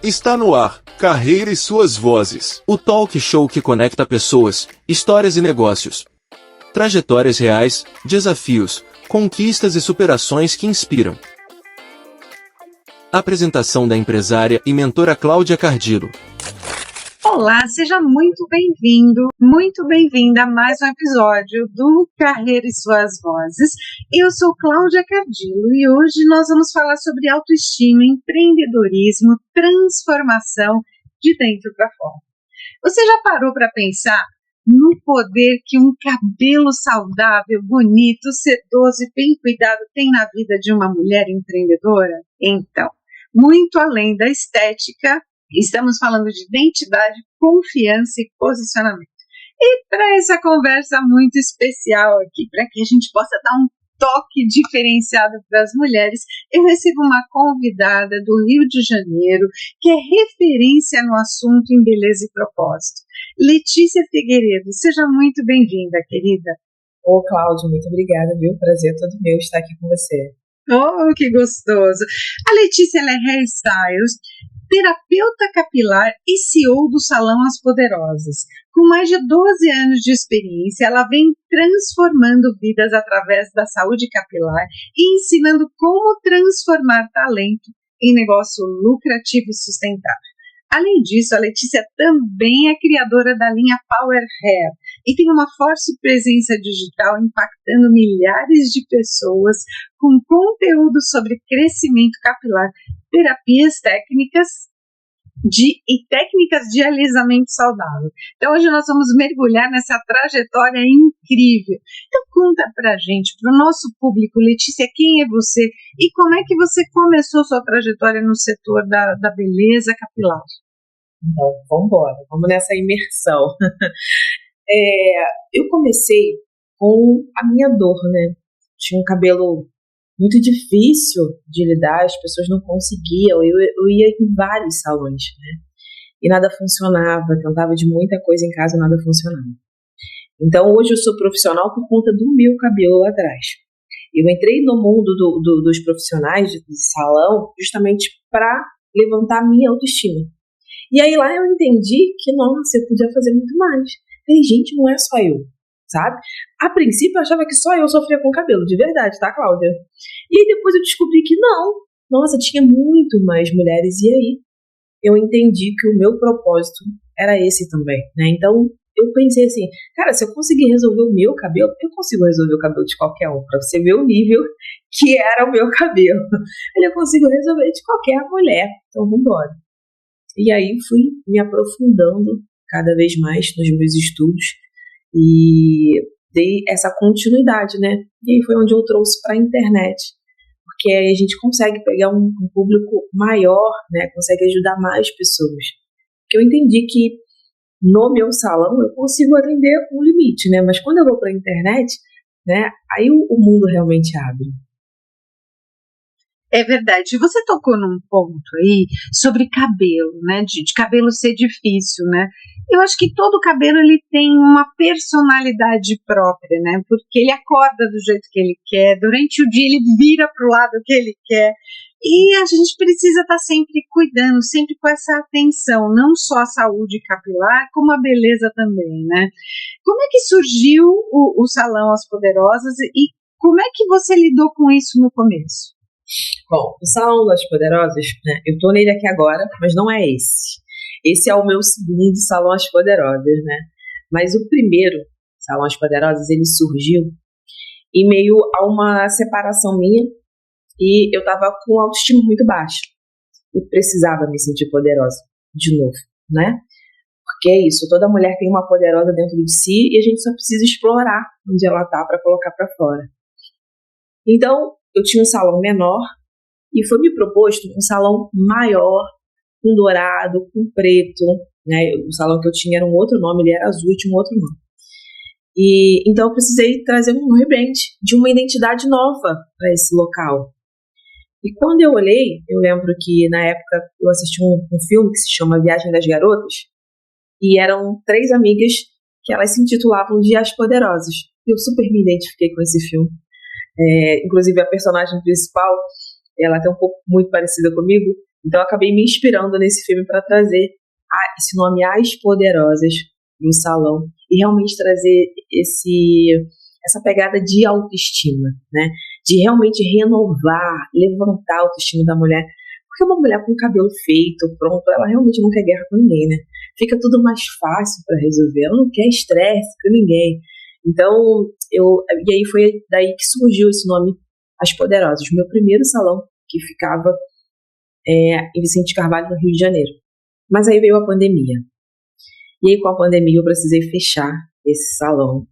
Está no ar, Carreira e Suas Vozes. O talk show que conecta pessoas, histórias e negócios. Trajetórias reais, desafios, conquistas e superações que inspiram. Apresentação da empresária e mentora Cláudia Cardillo. Olá, seja muito bem-vindo, muito bem-vinda a mais um episódio do Carreira e Suas Vozes. Eu sou Cláudia Cardillo e hoje nós vamos falar sobre autoestima, empreendedorismo, transformação de dentro para fora. Você já parou para pensar no poder que um cabelo saudável, bonito, sedoso e bem cuidado tem na vida de uma mulher empreendedora? Então, muito além da estética, estamos falando de identidade, confiança e posicionamento. E para essa conversa muito especial aqui, para que a gente possa dar um toque diferenciado para as mulheres, eu recebo uma convidada do Rio de Janeiro, que é referência no assunto em beleza e propósito. Letícia Figueiredo, seja muito bem-vinda, querida. Ô, Cláudia, muito obrigada, viu? Prazer todo meu estar aqui com você. Oh, que gostoso! A Letícia, ela é hairstylist, terapeuta capilar e CEO do Salão As Poderosas. Com mais de 12 anos de experiência, ela vem transformando vidas através da saúde capilar e ensinando como transformar talento em negócio lucrativo e sustentável. Além disso, a Letícia também é criadora da linha Power Hair e tem uma forte presença digital impactando milhares de pessoas com conteúdo sobre crescimento capilar, terapias técnicas de alisamento saudável. Então hoje nós vamos mergulhar nessa trajetória incrível. Então conta pra gente, pro nosso público, Letícia, quem é você e como é que você começou sua trajetória no setor da beleza capilar? Então, vamos embora, vamos nessa imersão. Eu comecei com a minha dor, né? Tinha um cabelo muito difícil de lidar, as pessoas não conseguiam, eu ia em vários salões, né? E nada funcionava, tentava de muita coisa em casa, nada funcionava. Então hoje eu sou profissional por conta do meu cabelo lá atrás. Eu entrei no mundo dos profissionais de salão justamente para levantar a minha autoestima. E aí lá eu entendi que, nossa, eu podia fazer muito mais. Falei, gente, não é só eu, sabe? A princípio eu achava que só eu sofria com cabelo, de verdade, tá, Cláudia? E aí depois eu descobri que não. Nossa, tinha muito mais mulheres. E aí eu entendi que o meu propósito era esse também, né? Então eu pensei assim, cara, se eu conseguir resolver o meu cabelo, eu consigo resolver o cabelo de qualquer um. Pra você ver o nível que era o meu cabelo. Eu consigo resolver de qualquer mulher. Então vamos embora. E aí fui me aprofundando cada vez mais nos meus estudos e dei essa continuidade, né? E aí foi onde eu trouxe para a internet, porque aí a gente consegue pegar um público maior, né? Consegue ajudar mais pessoas. Porque eu entendi que no meu salão eu consigo atender um limite, né? Mas quando eu vou para a internet, né? Aí o mundo realmente abre. É verdade. Você tocou num ponto aí sobre cabelo, né? De cabelo ser difícil, né? Eu acho que todo cabelo ele tem uma personalidade própria, né? Porque ele acorda do jeito que ele quer, durante o dia ele vira para o lado que ele quer. E a gente precisa estar sempre cuidando, sempre com essa atenção, não só a saúde capilar, como a beleza também, né? Como é que surgiu o Salão As Poderosas e como é que você lidou com isso no começo? Bom, o Salão das Poderosas, né, eu tô nele aqui agora, mas não é esse. Esse é o meu segundo Salão As Poderosas, né? Mas o primeiro Salão As Poderosas, ele surgiu em meio a uma separação minha e eu tava com autoestima muito baixa. Eu precisava me sentir poderosa de novo, né? Porque é isso, toda mulher tem uma poderosa dentro de si e a gente só precisa explorar onde ela tá para colocar para fora. Então, eu tinha um salão menor e foi me proposto um salão maior, com dourado, com preto, né? O salão que eu tinha era um outro nome, ele era azul e tinha um outro nome. E então eu precisei trazer um rebrand de uma identidade nova para esse local. E quando eu olhei, eu lembro que na época eu assisti um filme que se chama Viagem das Garotas e eram 3 amigas que elas se intitulavam de As Poderosas. Eu super me identifiquei com esse filme. Inclusive a personagem principal, ela é até um pouco muito parecida comigo, Então eu acabei me inspirando nesse filme para trazer esse nome As Poderosas no salão e realmente trazer essa pegada de autoestima, né? De realmente renovar, levantar a autoestima da mulher. Porque uma mulher com o cabelo feito, pronto, ela realmente não quer guerra com ninguém, né? Fica tudo mais fácil para resolver. Ela não quer estresse com ninguém. Então, e aí foi daí que surgiu esse nome As Poderosas. Meu primeiro salão, que ficava em Vicente Carvalho, no Rio de Janeiro. Mas aí veio a pandemia. E aí com a pandemia eu precisei fechar esse salão.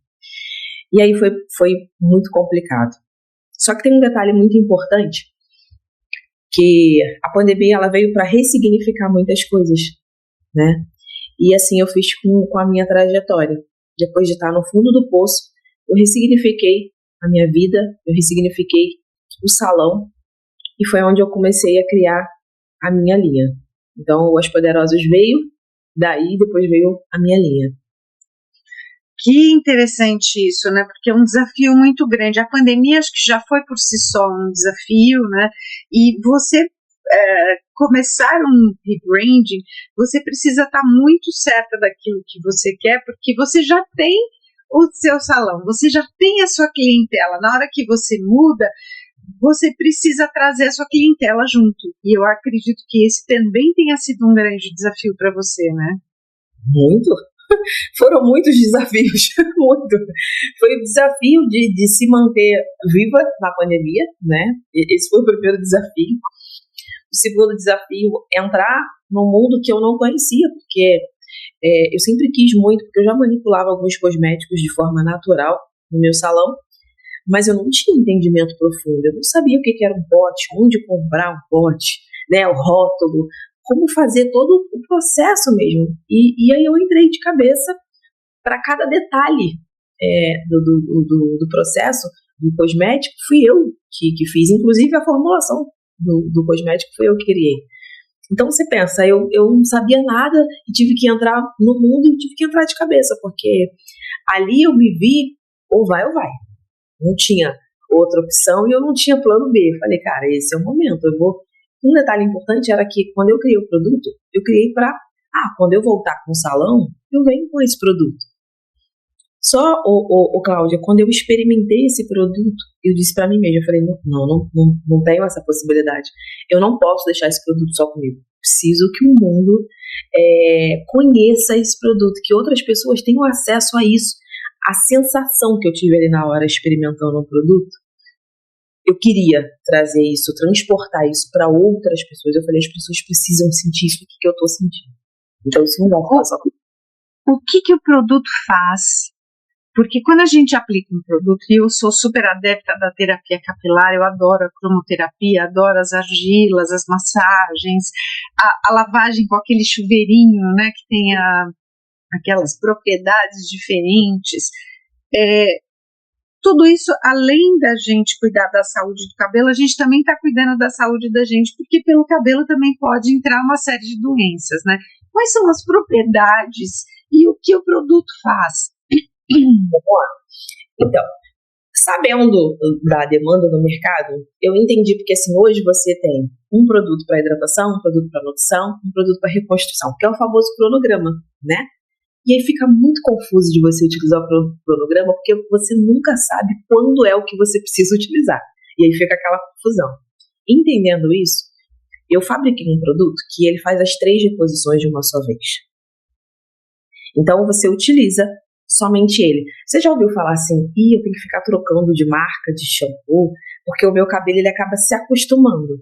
E aí foi muito complicado. Só que tem um detalhe muito importante, que a pandemia ela veio para ressignificar muitas coisas, né? E assim eu fiz com a minha trajetória. Depois de estar no fundo do poço, eu ressignifiquei a minha vida, eu ressignifiquei o salão, e foi onde eu comecei a criar a minha linha. Então, o As Poderosas veio, daí depois veio a minha linha. Que interessante isso, né? Porque é um desafio muito grande. A pandemia acho que já foi por si só um desafio, né? E você começar um rebranding, você precisa estar muito certa daquilo que você quer, porque você já tem o seu salão, você já tem a sua clientela. Na hora que você muda, você precisa trazer a sua clientela junto. E eu acredito que esse também tenha sido um grande desafio para você, né? Muito. Foram muitos desafios. Muito. Foi o desafio de se manter viva na pandemia, né? Esse foi o primeiro desafio. O segundo desafio é entrar num mundo que eu não conhecia, porque eu sempre quis muito, porque eu já manipulava alguns cosméticos de forma natural no meu salão, mas eu não tinha entendimento profundo. Eu não sabia o que era um pote, onde comprar um pote, né, o rótulo, como fazer todo o processo mesmo. E aí eu entrei de cabeça para cada detalhe do processo do cosmético. Fui eu que fiz, inclusive a formulação do cosmético foi eu que criei. Então você pensa, eu não sabia nada e tive que entrar no mundo e tive que entrar de cabeça, porque ali eu me vi ou vai ou vai. Não tinha outra opção e eu não tinha plano B. Eu falei, cara, esse é o momento, eu vou... Um detalhe importante era que quando eu criei o produto, eu criei para, quando eu voltar com o salão, eu venho com esse produto. Só, Cláudia, quando eu experimentei esse produto, eu disse para mim mesma, eu falei, não tenho essa possibilidade. Eu não posso deixar esse produto só comigo. Preciso que o mundo conheça esse produto, que outras pessoas tenham acesso a isso. A sensação que eu tive ali na hora experimentando um produto, eu queria trazer isso, transportar isso para outras pessoas. Eu falei, as pessoas precisam sentir isso que eu estou sentindo. Então isso não vai só comigo. O que o produto faz? Porque quando a gente aplica um produto, e eu sou super adepta da terapia capilar, eu adoro a cromoterapia, adoro as argilas, as massagens, a lavagem com aquele chuveirinho, né, que tem aquelas propriedades diferentes. Tudo isso, além da gente cuidar da saúde do cabelo, a gente também está cuidando da saúde da gente, porque pelo cabelo também pode entrar uma série de doenças, né? Quais são as propriedades e o que o produto faz? Então, sabendo da demanda no mercado, eu entendi porque assim, hoje você tem um produto para hidratação, um produto para nutrição, um produto para reconstrução, que é o famoso cronograma, né? E aí fica muito confuso de você utilizar o cronograma, porque você nunca sabe quando é o que você precisa utilizar. E aí fica aquela confusão. Entendendo isso, eu fabriquei um produto que ele faz as 3 reposições de uma só vez. Então você utiliza somente ele. Você já ouviu falar assim, eu tenho que ficar trocando de marca de shampoo, porque o meu cabelo ele acaba se acostumando,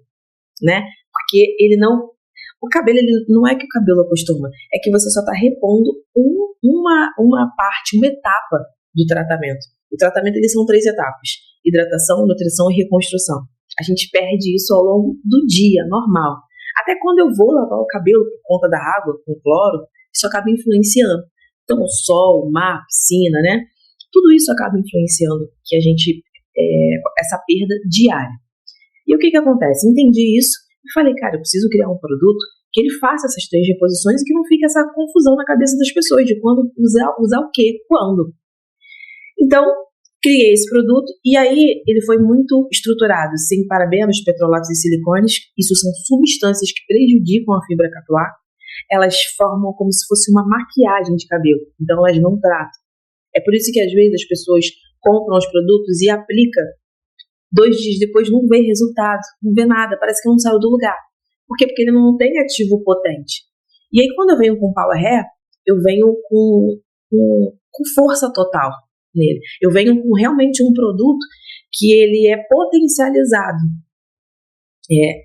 né? Porque ele não... O cabelo, ele não é que o cabelo acostuma, é que você só está repondo uma parte, uma etapa do tratamento. O tratamento, eles são 3 etapas: hidratação, nutrição e reconstrução. A gente perde isso ao longo do dia, normal. Até quando eu vou lavar o cabelo por conta da água, com cloro, isso acaba influenciando. Então, o sol, o mar, a piscina, né? Tudo isso acaba influenciando que a gente, essa perda diária. E o que acontece? Entendi isso e falei, cara, eu preciso criar um produto que ele faça essas 3 reposições e que não fique essa confusão na cabeça das pessoas de quando usar o quê, quando. Então, Criei esse produto e aí ele foi muito estruturado, sem parabenos, petrolatos e silicones. Isso são substâncias que prejudicam a fibra capilar. Elas formam como se fosse uma maquiagem de cabelo, então elas não tratam. É por isso que às vezes as pessoas compram os produtos e aplicam, 2 dias depois não vê resultado, não vê nada, parece que não saiu do lugar. Por quê? Porque ele não tem ativo potente. E aí quando eu venho com Power Hair, eu venho com força total nele. Eu venho com realmente um produto que ele é potencializado.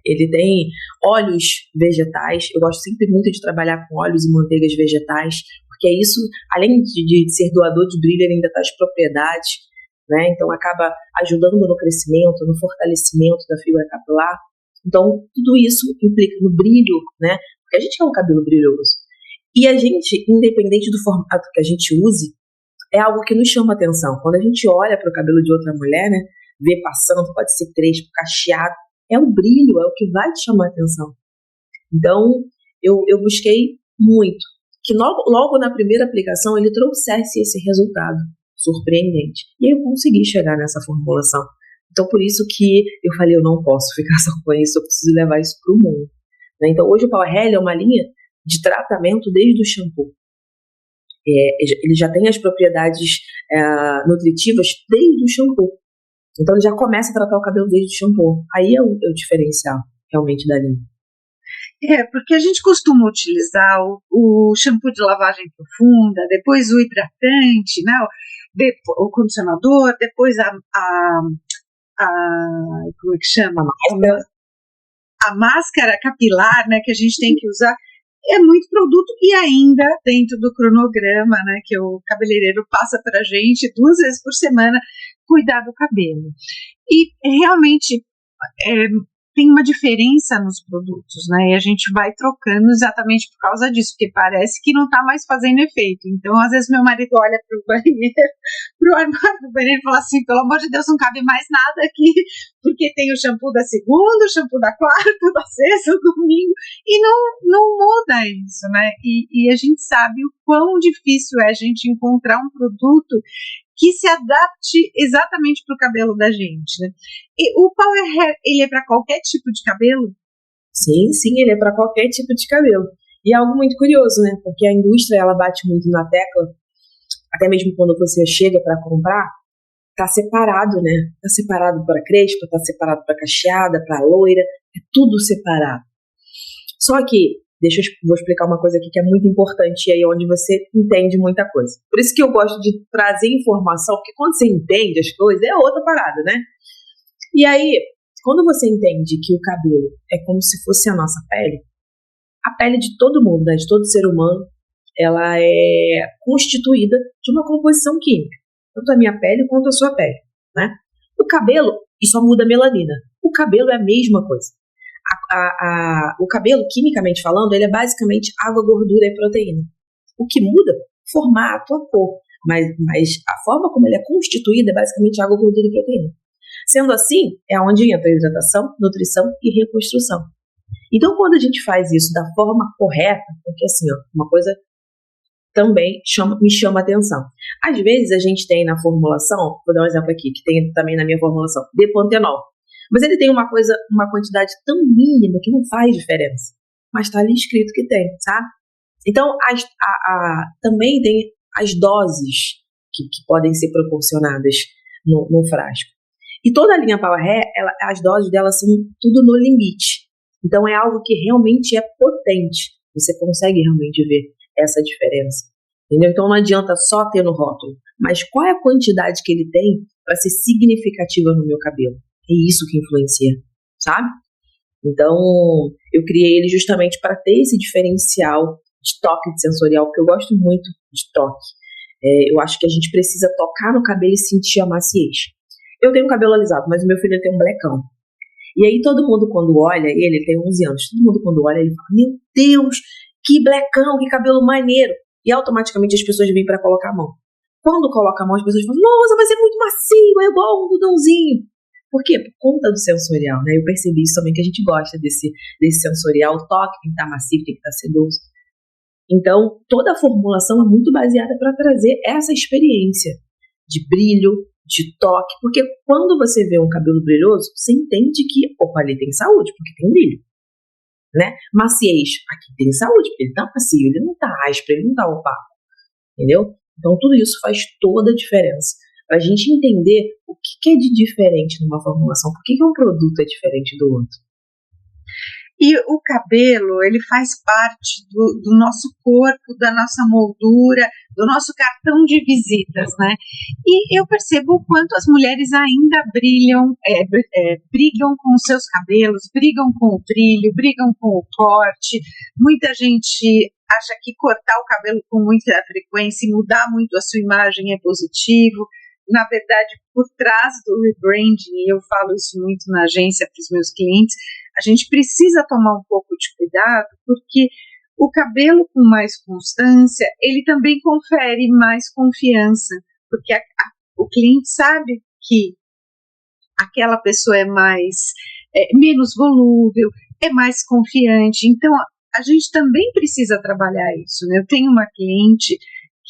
Ele tem óleos vegetais. Eu gosto sempre muito de trabalhar com óleos e manteigas vegetais, porque isso, além de ser doador de brilho, ele ainda traz propriedades, né? Então acaba ajudando no crescimento, no fortalecimento da fibra capilar. Então tudo isso implica no brilho, né? Porque a gente quer um cabelo brilhoso. E a gente, independente do formato que a gente use, é algo que nos chama atenção. Quando a gente olha para o cabelo de outra mulher, né, vê passando, pode ser crespo, cacheado, é o brilho, é o que vai te chamar atenção. Então, eu busquei muito que logo na primeira aplicação ele trouxesse esse resultado surpreendente. E aí eu consegui chegar nessa formulação. Então, por isso que eu falei, eu não posso ficar só com isso, eu preciso levar isso para o mundo. Né? Então, hoje o Power Hair é uma linha de tratamento desde o shampoo. Ele já tem as propriedades nutritivas desde o shampoo. Então ele já começa a tratar o cabelo desde o shampoo. Aí é o diferencial realmente da linha. Porque a gente costuma utilizar o shampoo de lavagem profunda, depois o hidratante, né, o condicionador, depois como é que chama? A máscara capilar, né, que a gente tem que usar. É muito produto e ainda dentro do cronograma, né, que o cabeleireiro passa para a gente 2 vezes por semana, cuidar do cabelo. E realmente tem uma diferença nos produtos, né, e a gente vai trocando exatamente por causa disso, porque parece que não está mais fazendo efeito. Então, às vezes meu marido olha para o banheiro, para o armário do banheiro e fala assim, pelo amor de Deus, não cabe mais nada aqui, porque tem o shampoo da segunda, o shampoo da quarta, da sexta, do domingo, e não muda isso, né, e a gente sabe o quão difícil é a gente encontrar um produto que se adapte exatamente para o cabelo da gente, né? E o Power Hair, ele é para qualquer tipo de cabelo? Sim, ele é para qualquer tipo de cabelo. E é algo muito curioso, né? Porque a indústria, ela bate muito na tecla, até mesmo quando você chega para comprar, tá separado, né? Tá separado para crespa, tá separado para cacheada, para loira, é tudo separado. Só que vou explicar uma coisa aqui que é muito importante e aí onde você entende muita coisa. Por isso que eu gosto de trazer informação, porque quando você entende as coisas, é outra parada, né? E aí, quando você entende que o cabelo é como se fosse a nossa pele, a pele de todo mundo, né, de todo ser humano, ela é constituída de uma composição química. Tanto a minha pele quanto a sua pele, né? O cabelo, e só muda a melanina. O cabelo é a mesma coisa. O cabelo, quimicamente falando, ele é basicamente água, gordura e proteína. O que muda? O formato, a cor. Mas a forma como ele é constituído é basicamente água, gordura e proteína. Sendo assim, é onde entra a hidratação, nutrição e reconstrução. Então, quando a gente faz isso da forma correta, porque assim, uma coisa também me chama a atenção. Às vezes a gente tem na formulação, vou dar um exemplo aqui, que tem também na minha formulação, Depantenol. Mas ele tem uma quantidade tão mínima que não faz diferença. Mas está ali escrito que tem, sabe? Então, também tem as doses que podem ser proporcionadas no frasco. E toda a linha Power Hair, as doses dela são tudo no limite. Então, é algo que realmente é potente. Você consegue realmente ver essa diferença. Entendeu? Então, não adianta só ter no rótulo. Mas qual é a quantidade que ele tem para ser significativa no meu cabelo? É isso que influencia, sabe? Então, eu criei ele justamente para ter esse diferencial de toque sensorial, porque eu gosto muito de toque. Eu acho que a gente precisa tocar no cabelo e sentir a maciez. Eu tenho um cabelo alisado, mas o meu filho tem um blecão. E aí todo mundo quando olha, ele tem 11 anos, todo mundo quando olha, ele fala, meu Deus, que blecão, que cabelo maneiro. E automaticamente as pessoas vêm para colocar a mão. Quando coloca a mão, as pessoas falam, nossa, vai ser muito macio, é igual um algodãozinho. Por quê? Por conta do sensorial, né? Eu percebi isso também, que a gente gosta desse sensorial. O toque tem que estar macio, tem que estar sedoso. Então, toda a formulação é muito baseada para trazer essa experiência de brilho, de toque, porque quando você vê um cabelo brilhoso, você entende que, opa, ali tem saúde, porque tem brilho, né? Maciez, aqui tem saúde, porque ele tá macio, ele não tá áspero, ele não tá opaco, entendeu? Então tudo isso faz toda a diferença. Pra gente entender o que é de diferente numa formulação, por que um produto é diferente do outro. E o cabelo, ele faz parte do nosso corpo, da nossa moldura, do nosso cartão de visitas, né? E eu percebo o quanto as mulheres ainda brigam com os seus cabelos, brigam com o brilho, brigam com o corte. Muita gente acha que cortar o cabelo com muita frequência e mudar muito a sua imagem é positivo. Na verdade, por trás do rebranding, e eu falo isso muito na agência para os meus clientes, a gente precisa tomar um pouco de cuidado, porque o cabelo com mais constância, ele também confere mais confiança, porque o cliente sabe que aquela pessoa é menos volúvel, é mais confiante. Então, a gente também precisa trabalhar isso, né? Eu tenho uma cliente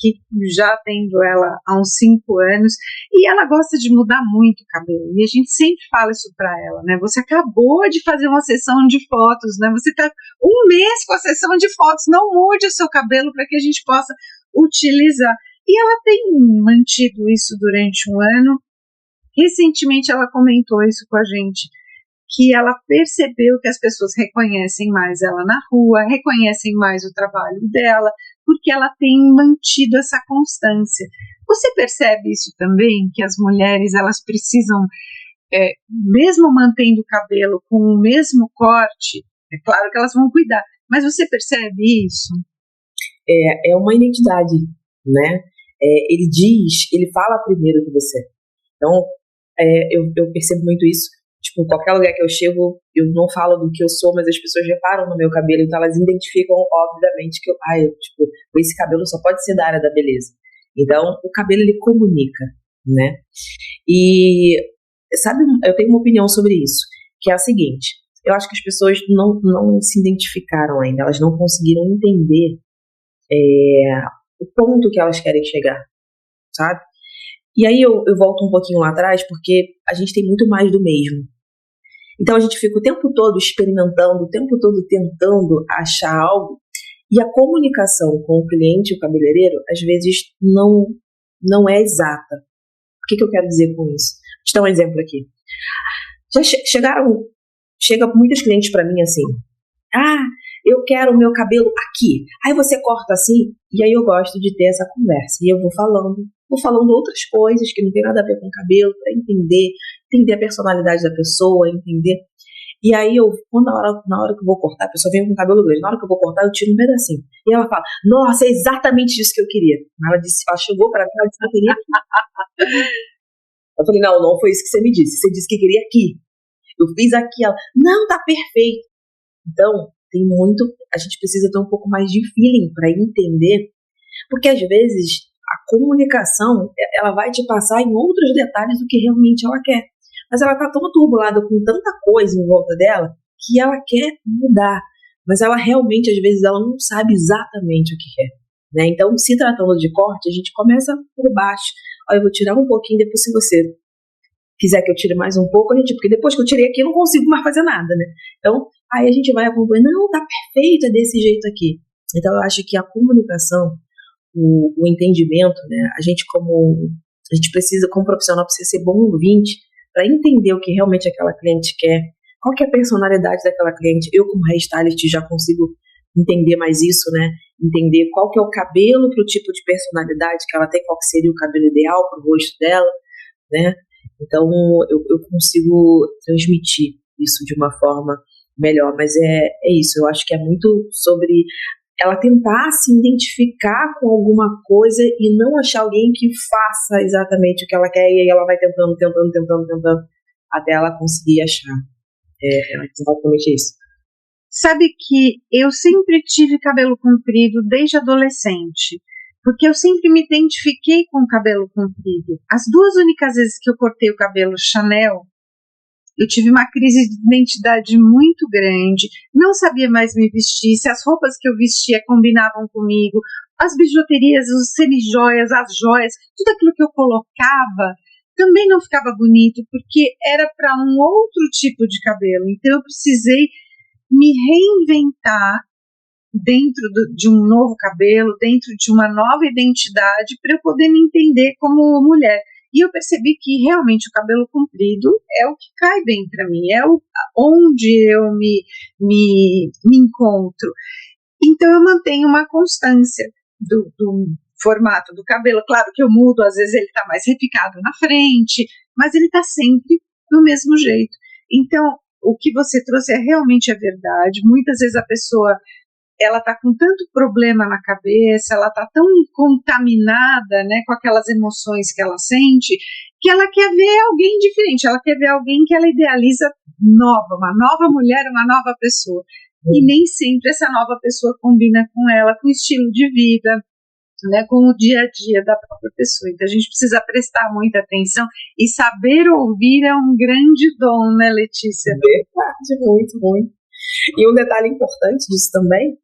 que já tendo ela há uns 5 anos, e ela gosta de mudar muito o cabelo, e a gente sempre fala isso para ela, né? Você acabou de fazer uma sessão de fotos, né? Você está 1 mês com a sessão de fotos, não mude o seu cabelo para que a gente possa utilizar. E ela tem mantido isso durante um ano. Recentemente ela comentou isso com a gente, que ela percebeu que as pessoas reconhecem mais ela na rua, reconhecem mais o trabalho dela, porque ela tem mantido essa constância. Você percebe isso também, que as mulheres elas precisam, mesmo mantendo o cabelo com o mesmo corte, é claro que elas vão cuidar, mas você percebe isso? É uma identidade, né? Ele fala primeiro que você. Então, eu percebo muito isso. Tipo, em qualquer lugar que eu chego, eu não falo do que eu sou, mas as pessoas reparam no meu cabelo, então elas identificam, obviamente, que esse cabelo só pode ser da área da beleza. Então, o cabelo, ele comunica, né? E, sabe, eu tenho uma opinião sobre isso, que é a seguinte: eu acho que as pessoas não se identificaram ainda, elas não conseguiram entender o ponto que elas querem chegar, sabe? E aí eu volto um pouquinho lá atrás, porque a gente tem muito mais do mesmo. Então a gente fica o tempo todo experimentando, o tempo todo tentando achar algo, e a comunicação com o cliente, o cabeleireiro, às vezes não é exata. O que eu quero dizer com isso? Vou te dar um exemplo aqui. Já chega muitos clientes para mim assim: eu quero o meu cabelo aqui. Aí você corta assim, e aí eu gosto de ter essa conversa. E eu vou falando outras coisas que não tem nada a ver com o cabelo, para entender a personalidade da pessoa, entender. E aí na hora que eu vou cortar, a pessoa vem com o cabelo grande, na hora que eu vou cortar, eu tiro um pedacinho. E ela fala: nossa, é exatamente isso que eu queria. Ela chegou para mim, ela disse que eu queria aqui. Eu falei: não foi isso que você me disse. Você disse que queria aqui. Eu fiz aqui. Ela: não, tá perfeito. Então, a gente precisa ter um pouco mais de feeling para entender, porque às vezes a comunicação, ela vai te passar em outros detalhes do que realmente ela quer, mas ela tá tão atribulada com tanta coisa em volta dela, que ela quer mudar, mas ela realmente, às vezes, ela não sabe exatamente o que quer, né? Então, se tratando de corte, a gente começa por baixo. Eu vou tirar um pouquinho, depois se você quiser que eu tire mais um pouco, porque depois que eu tirei aqui, eu não consigo mais fazer nada, né? Então, aí a gente vai acompanhando: não, tá perfeito, é desse jeito aqui. Então, eu acho que a comunicação, o entendimento, né? A gente precisa, como profissional, precisa ser bom ouvinte para entender o que realmente aquela cliente quer, qual que é a personalidade daquela cliente. Eu, como hairstylist, já consigo entender mais isso, né? Entender qual que é o cabelo para o tipo de personalidade que ela tem, qual que seria o cabelo ideal para o rosto dela, né? Então, eu consigo transmitir isso de uma forma melhor, mas é isso, eu acho que é muito sobre ela tentar se identificar com alguma coisa e não achar alguém que faça exatamente o que ela quer, e aí ela vai tentando, até ela conseguir achar. É exatamente isso. Sabe que eu sempre tive cabelo comprido desde adolescente, porque eu sempre me identifiquei com o cabelo comprido. As 2 únicas vezes que eu cortei o cabelo Chanel, eu tive uma crise de identidade muito grande, não sabia mais me vestir, se as roupas que eu vestia combinavam comigo, as bijuterias, os semijoias, as joias, tudo aquilo que eu colocava também não ficava bonito, porque era para um outro tipo de cabelo. Então eu precisei me reinventar dentro de um novo cabelo, dentro de uma nova identidade, para eu poder me entender como mulher. E eu percebi que realmente o cabelo comprido é o que cai bem para mim, é onde eu me encontro. Então eu mantenho uma constância do formato do cabelo. Claro que eu mudo, às vezes ele está mais repicado na frente, mas ele está sempre do mesmo jeito. Então, o que você trouxe realmente a verdade. Muitas vezes a pessoa, ela está com tanto problema na cabeça, ela está tão contaminada, né, com aquelas emoções que ela sente, que ela quer ver alguém diferente, ela quer ver alguém que ela idealiza nova, uma nova mulher, uma nova pessoa. E nem sempre essa nova pessoa combina com ela, com o estilo de vida, né, com o dia a dia da própria pessoa. Então a gente precisa prestar muita atenção, e saber ouvir é um grande dom, né, Letícia? Verdade, muito, muito. E um detalhe importante disso também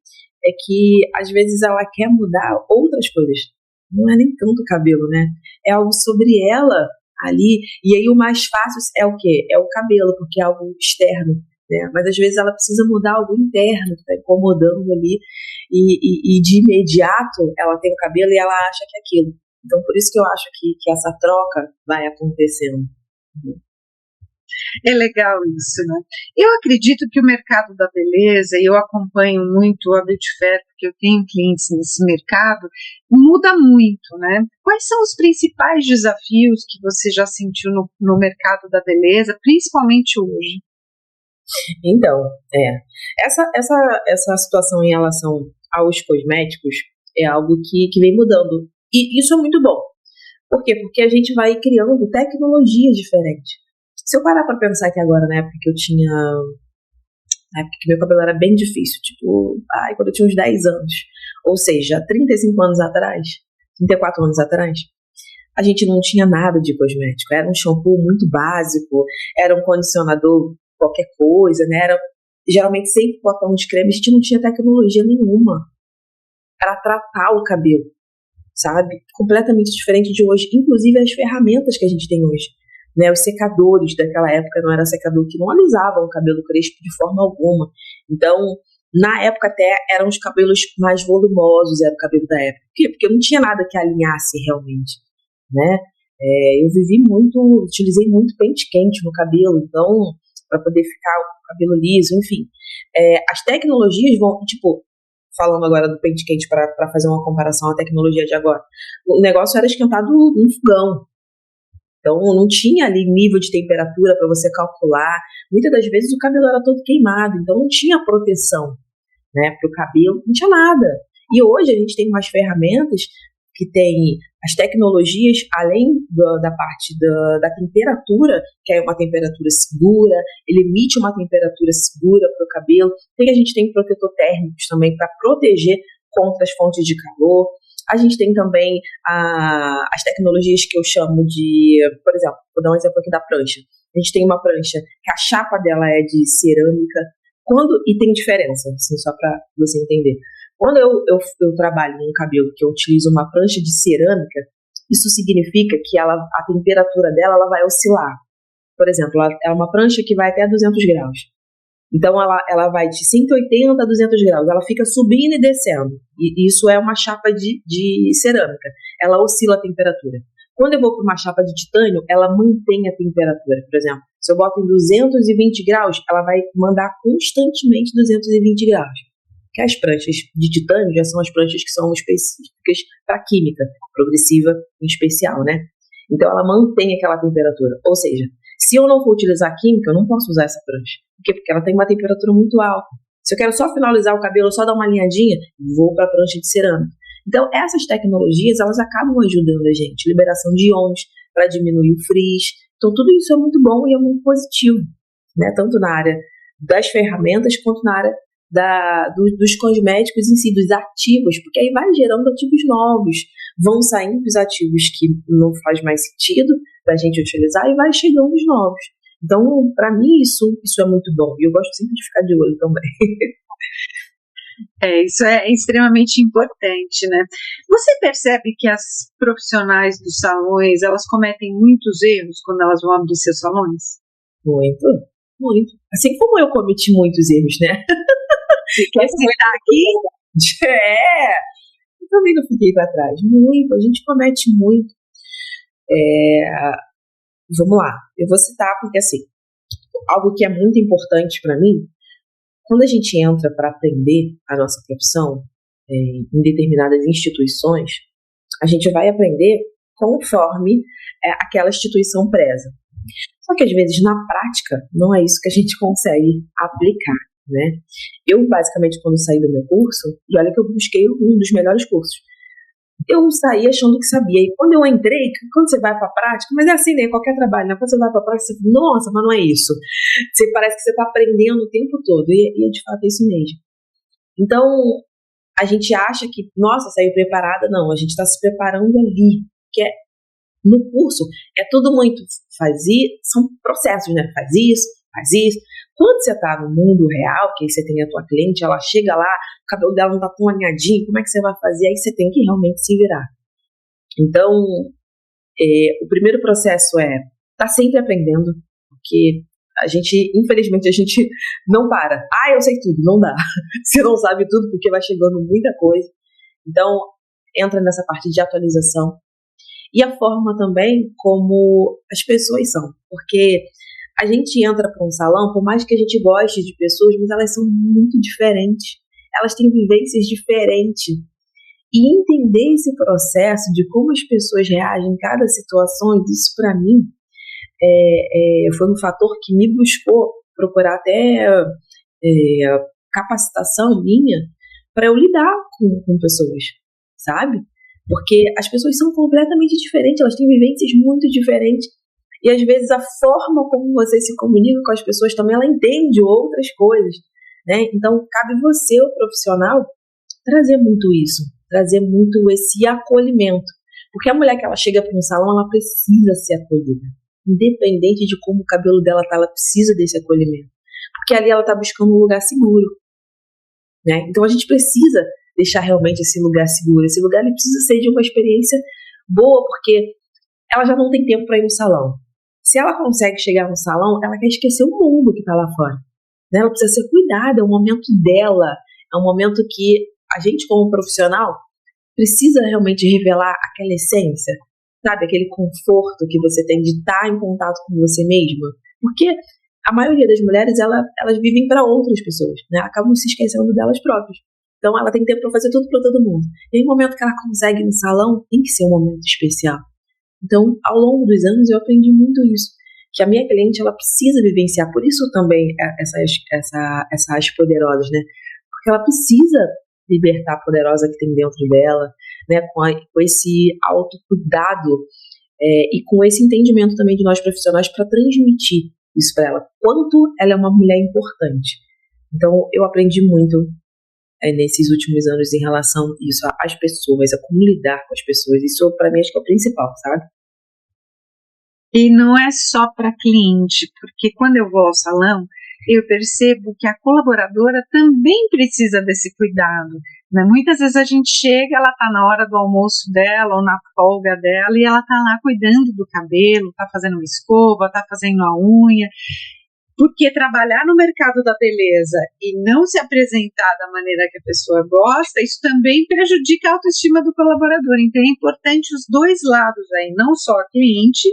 é que às vezes ela quer mudar outras coisas. Não é nem tanto o cabelo, né? É algo sobre ela ali. E aí o mais fácil é o quê? É o cabelo, porque é algo externo, né? Mas às vezes ela precisa mudar algo interno que está incomodando ali, e de imediato ela tem o cabelo e ela acha que é aquilo. Então por isso que eu acho que essa troca vai acontecendo. É legal isso, né? Eu acredito que o mercado da beleza, e eu acompanho muito a Beauty Fair, porque eu tenho clientes nesse mercado, muda muito, né? Quais são os principais desafios que você já sentiu no mercado da beleza, principalmente hoje? Então, essa situação em relação aos cosméticos é algo que vem mudando. E isso é muito bom. Por quê? Porque a gente vai criando tecnologias diferentes. Se eu parar pra pensar aqui agora, na época que meu cabelo era bem difícil, quando eu tinha uns 10 anos, ou seja, 35 anos atrás, 34 anos atrás, a gente não tinha nada de cosmético, era um shampoo muito básico, era um condicionador qualquer coisa, né? Era geralmente sempre botão de creme, a gente não tinha tecnologia nenhuma para tratar o cabelo, sabe? Completamente diferente de hoje, inclusive as ferramentas que a gente tem hoje, né? Os secadores daquela época não era secador que não alisavam o cabelo crespo de forma alguma. Então, na época até eram os cabelos mais volumosos, era o cabelo da época. Por quê? Porque não tinha nada que alinhasse realmente, né? Eu utilizei muito pente quente no cabelo, então, para poder ficar o cabelo liso, enfim. As tecnologias vão, falando agora do pente quente para fazer uma comparação à tecnologia de agora, o negócio era esquentado no fogão. Então não tinha ali nível de temperatura para você calcular. Muitas das vezes o cabelo era todo queimado, então não tinha proteção, né, para o cabelo, não tinha nada. E hoje a gente tem umas ferramentas que tem as tecnologias, além da parte da temperatura, que é uma temperatura segura, ele emite uma temperatura segura para o cabelo. A gente tem protetor térmicos também para proteger contra as fontes de calor. A gente tem também as tecnologias que eu chamo de, por exemplo, vou dar um exemplo aqui da prancha. A gente tem uma prancha que a chapa dela é de cerâmica, e tem diferença, assim, só para você entender. Quando eu trabalho num cabelo que eu utilizo uma prancha de cerâmica, isso significa que a temperatura dela ela vai oscilar. Por exemplo, ela é uma prancha que vai até 200 graus. Então, ela vai de 180 a 200 graus. Ela fica subindo e descendo. E isso é uma chapa de cerâmica. Ela oscila a temperatura. Quando eu vou para uma chapa de titânio, ela mantém a temperatura. Por exemplo, se eu boto em 220 graus, ela vai mandar constantemente 220 graus. Que as pranchas de titânio já são as pranchas que são específicas para química progressiva em especial, né? Então, ela mantém aquela temperatura. Ou seja, se eu não for utilizar química, eu não posso usar essa prancha. Por quê? Porque ela tem uma temperatura muito alta. Se eu quero só finalizar o cabelo, só dar uma alinhadinha, vou para a prancha de cerâmica. Então, essas tecnologias, elas acabam ajudando a gente. Liberação de íons para diminuir o frizz. Então, tudo isso é muito bom e é muito positivo, né? Tanto na área das ferramentas, quanto na área dos cosméticos em si, dos ativos, porque aí vai gerando ativos novos. Vão saindo os ativos que não faz mais sentido para a gente utilizar e vai chegando os novos. Então, para mim, isso é muito bom. E eu gosto sempre de ficar de olho também. Isso é extremamente importante, né? Você percebe que as profissionais dos salões, elas cometem muitos erros quando elas vão abrir seus salões? Muito, muito. Assim como eu cometi muitos erros, né? Você quer citar aqui? Eu também não fiquei para trás. Muito, a gente comete muito. Vamos lá, eu vou citar porque, assim, algo que é muito importante para mim, quando a gente entra para aprender a nossa profissão em determinadas instituições, a gente vai aprender conforme aquela instituição preza. Só que, às vezes, na prática, não é isso que a gente consegue aplicar, né? Eu, basicamente, quando saí do meu curso, e olha que eu busquei um dos melhores cursos, eu saí achando que sabia. E quando eu entrei, quando você vai para a prática, mas é assim, né? Qualquer trabalho, né? Quando você vai para a prática, você fala, nossa, mas não é isso. Você parece que você está aprendendo o tempo todo. E de fato é isso mesmo. Então, a gente acha que, nossa, saiu preparada. Não, a gente está se preparando ali. Que é, no curso, é tudo muito são processos, né? Faz isso, faz isso. Quando você está no mundo real, que aí você tem a tua cliente, ela chega lá, o cabelo dela não está tão alinhadinho, como é que você vai fazer? Aí você tem que realmente se virar. Então, o primeiro processo tá sempre aprendendo, porque infelizmente, a gente não para. Eu sei tudo, não dá. Você não sabe tudo porque vai chegando muita coisa. Então, entra nessa parte de atualização. E a forma também como as pessoas são, porque a gente entra para um salão, por mais que a gente goste de pessoas, mas elas são muito diferentes. Elas têm vivências diferentes. E entender esse processo de como as pessoas reagem em cada situação, isso para mim foi um fator que me buscou procurar até capacitação minha para eu lidar com pessoas, sabe? Porque as pessoas são completamente diferentes, elas têm vivências muito diferentes. E às vezes a forma como você se comunica com as pessoas também, ela entende outras coisas, né? Então, cabe você, o profissional, trazer muito isso, trazer muito esse acolhimento. Porque a mulher que ela chega para um salão, ela precisa ser acolhida. Independente de como o cabelo dela tá, ela precisa desse acolhimento. Porque ali ela tá buscando um lugar seguro, né? Então a gente precisa deixar realmente esse lugar seguro. Esse lugar ele precisa ser de uma experiência boa, porque ela já não tem tempo para ir no salão. Se ela consegue chegar no salão, ela quer esquecer o mundo que está lá fora. Né? Ela precisa ser cuidada, é um momento dela, é um momento que a gente, como profissional, precisa realmente revelar aquela essência, sabe? Aquele conforto que você tem de estar em contato com você mesma. Porque a maioria das mulheres, elas vivem para outras pessoas, né? Acabam se esquecendo delas próprias. Então, ela tem tempo para fazer tudo para todo mundo. E no momento que ela consegue ir no salão, tem que ser um momento especial. Então, ao longo dos anos, eu aprendi muito isso. Que a minha cliente, ela precisa vivenciar. Por isso também essas poderosas, né? Porque ela precisa libertar a poderosa que tem dentro dela, né? Com esse autocuidado e com esse entendimento também de nós profissionais para transmitir isso para ela. Quanto ela é uma mulher importante. Então, eu aprendi muito nesses últimos anos em relação a isso, às pessoas, a como lidar com as pessoas. Isso, para mim, acho que é o principal, sabe? E não é só para cliente, porque quando eu vou ao salão, eu percebo que a colaboradora também precisa desse cuidado. Né? Muitas vezes a gente chega, ela está na hora do almoço dela ou na folga dela e ela está lá cuidando do cabelo, está fazendo uma escova, está fazendo a unha. Porque trabalhar no mercado da beleza e não se apresentar da maneira que a pessoa gosta, isso também prejudica a autoestima do colaborador. Então é importante os dois lados aí, não só a cliente,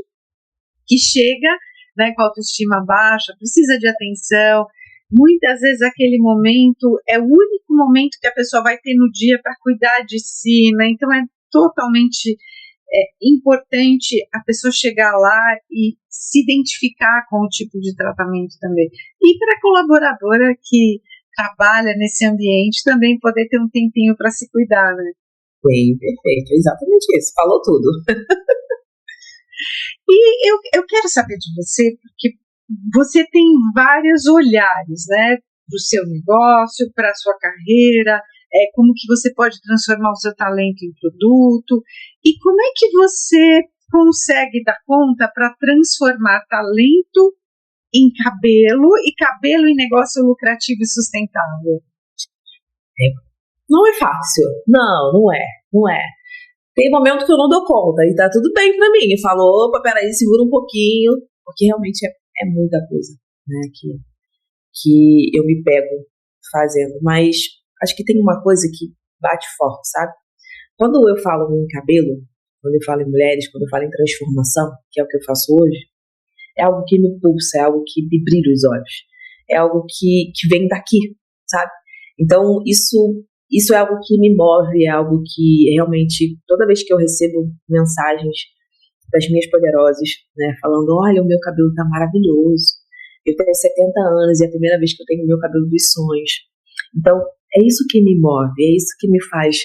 que chega, né, com a autoestima baixa, precisa de atenção. Muitas vezes aquele momento é o único momento que a pessoa vai ter no dia para cuidar de si, né? Então é totalmente importante a pessoa chegar lá e se identificar com o tipo de tratamento também. E para a colaboradora que trabalha nesse ambiente também poder ter um tempinho para se cuidar, né? Bem, perfeito, exatamente isso, falou tudo. E eu quero saber de você, porque você tem vários olhares, né? Para o seu negócio, para a sua carreira, como que você pode transformar o seu talento em produto, e como é que você consegue dar conta para transformar talento em cabelo e cabelo em negócio lucrativo e sustentável? Não é fácil. Não é. Tem momento que eu não dou conta e tá tudo bem pra mim. Eu falo, opa, peraí, segura um pouquinho, porque realmente é muita coisa, né, que eu me pego fazendo. Mas acho que tem uma coisa que bate forte, sabe? Quando eu falo em cabelo, quando eu falo em mulheres, quando eu falo em transformação, que é o que eu faço hoje, é algo que me pulsa, é algo que me brilha os olhos, é algo que vem daqui, sabe? Então, isso é algo que me move, é algo que realmente, toda vez que eu recebo mensagens das minhas poderosas, né, falando, olha, o meu cabelo tá maravilhoso, eu tenho 70 anos e é a primeira vez que eu tenho o meu cabelo dos sonhos. Então, é isso que me move, é isso que me faz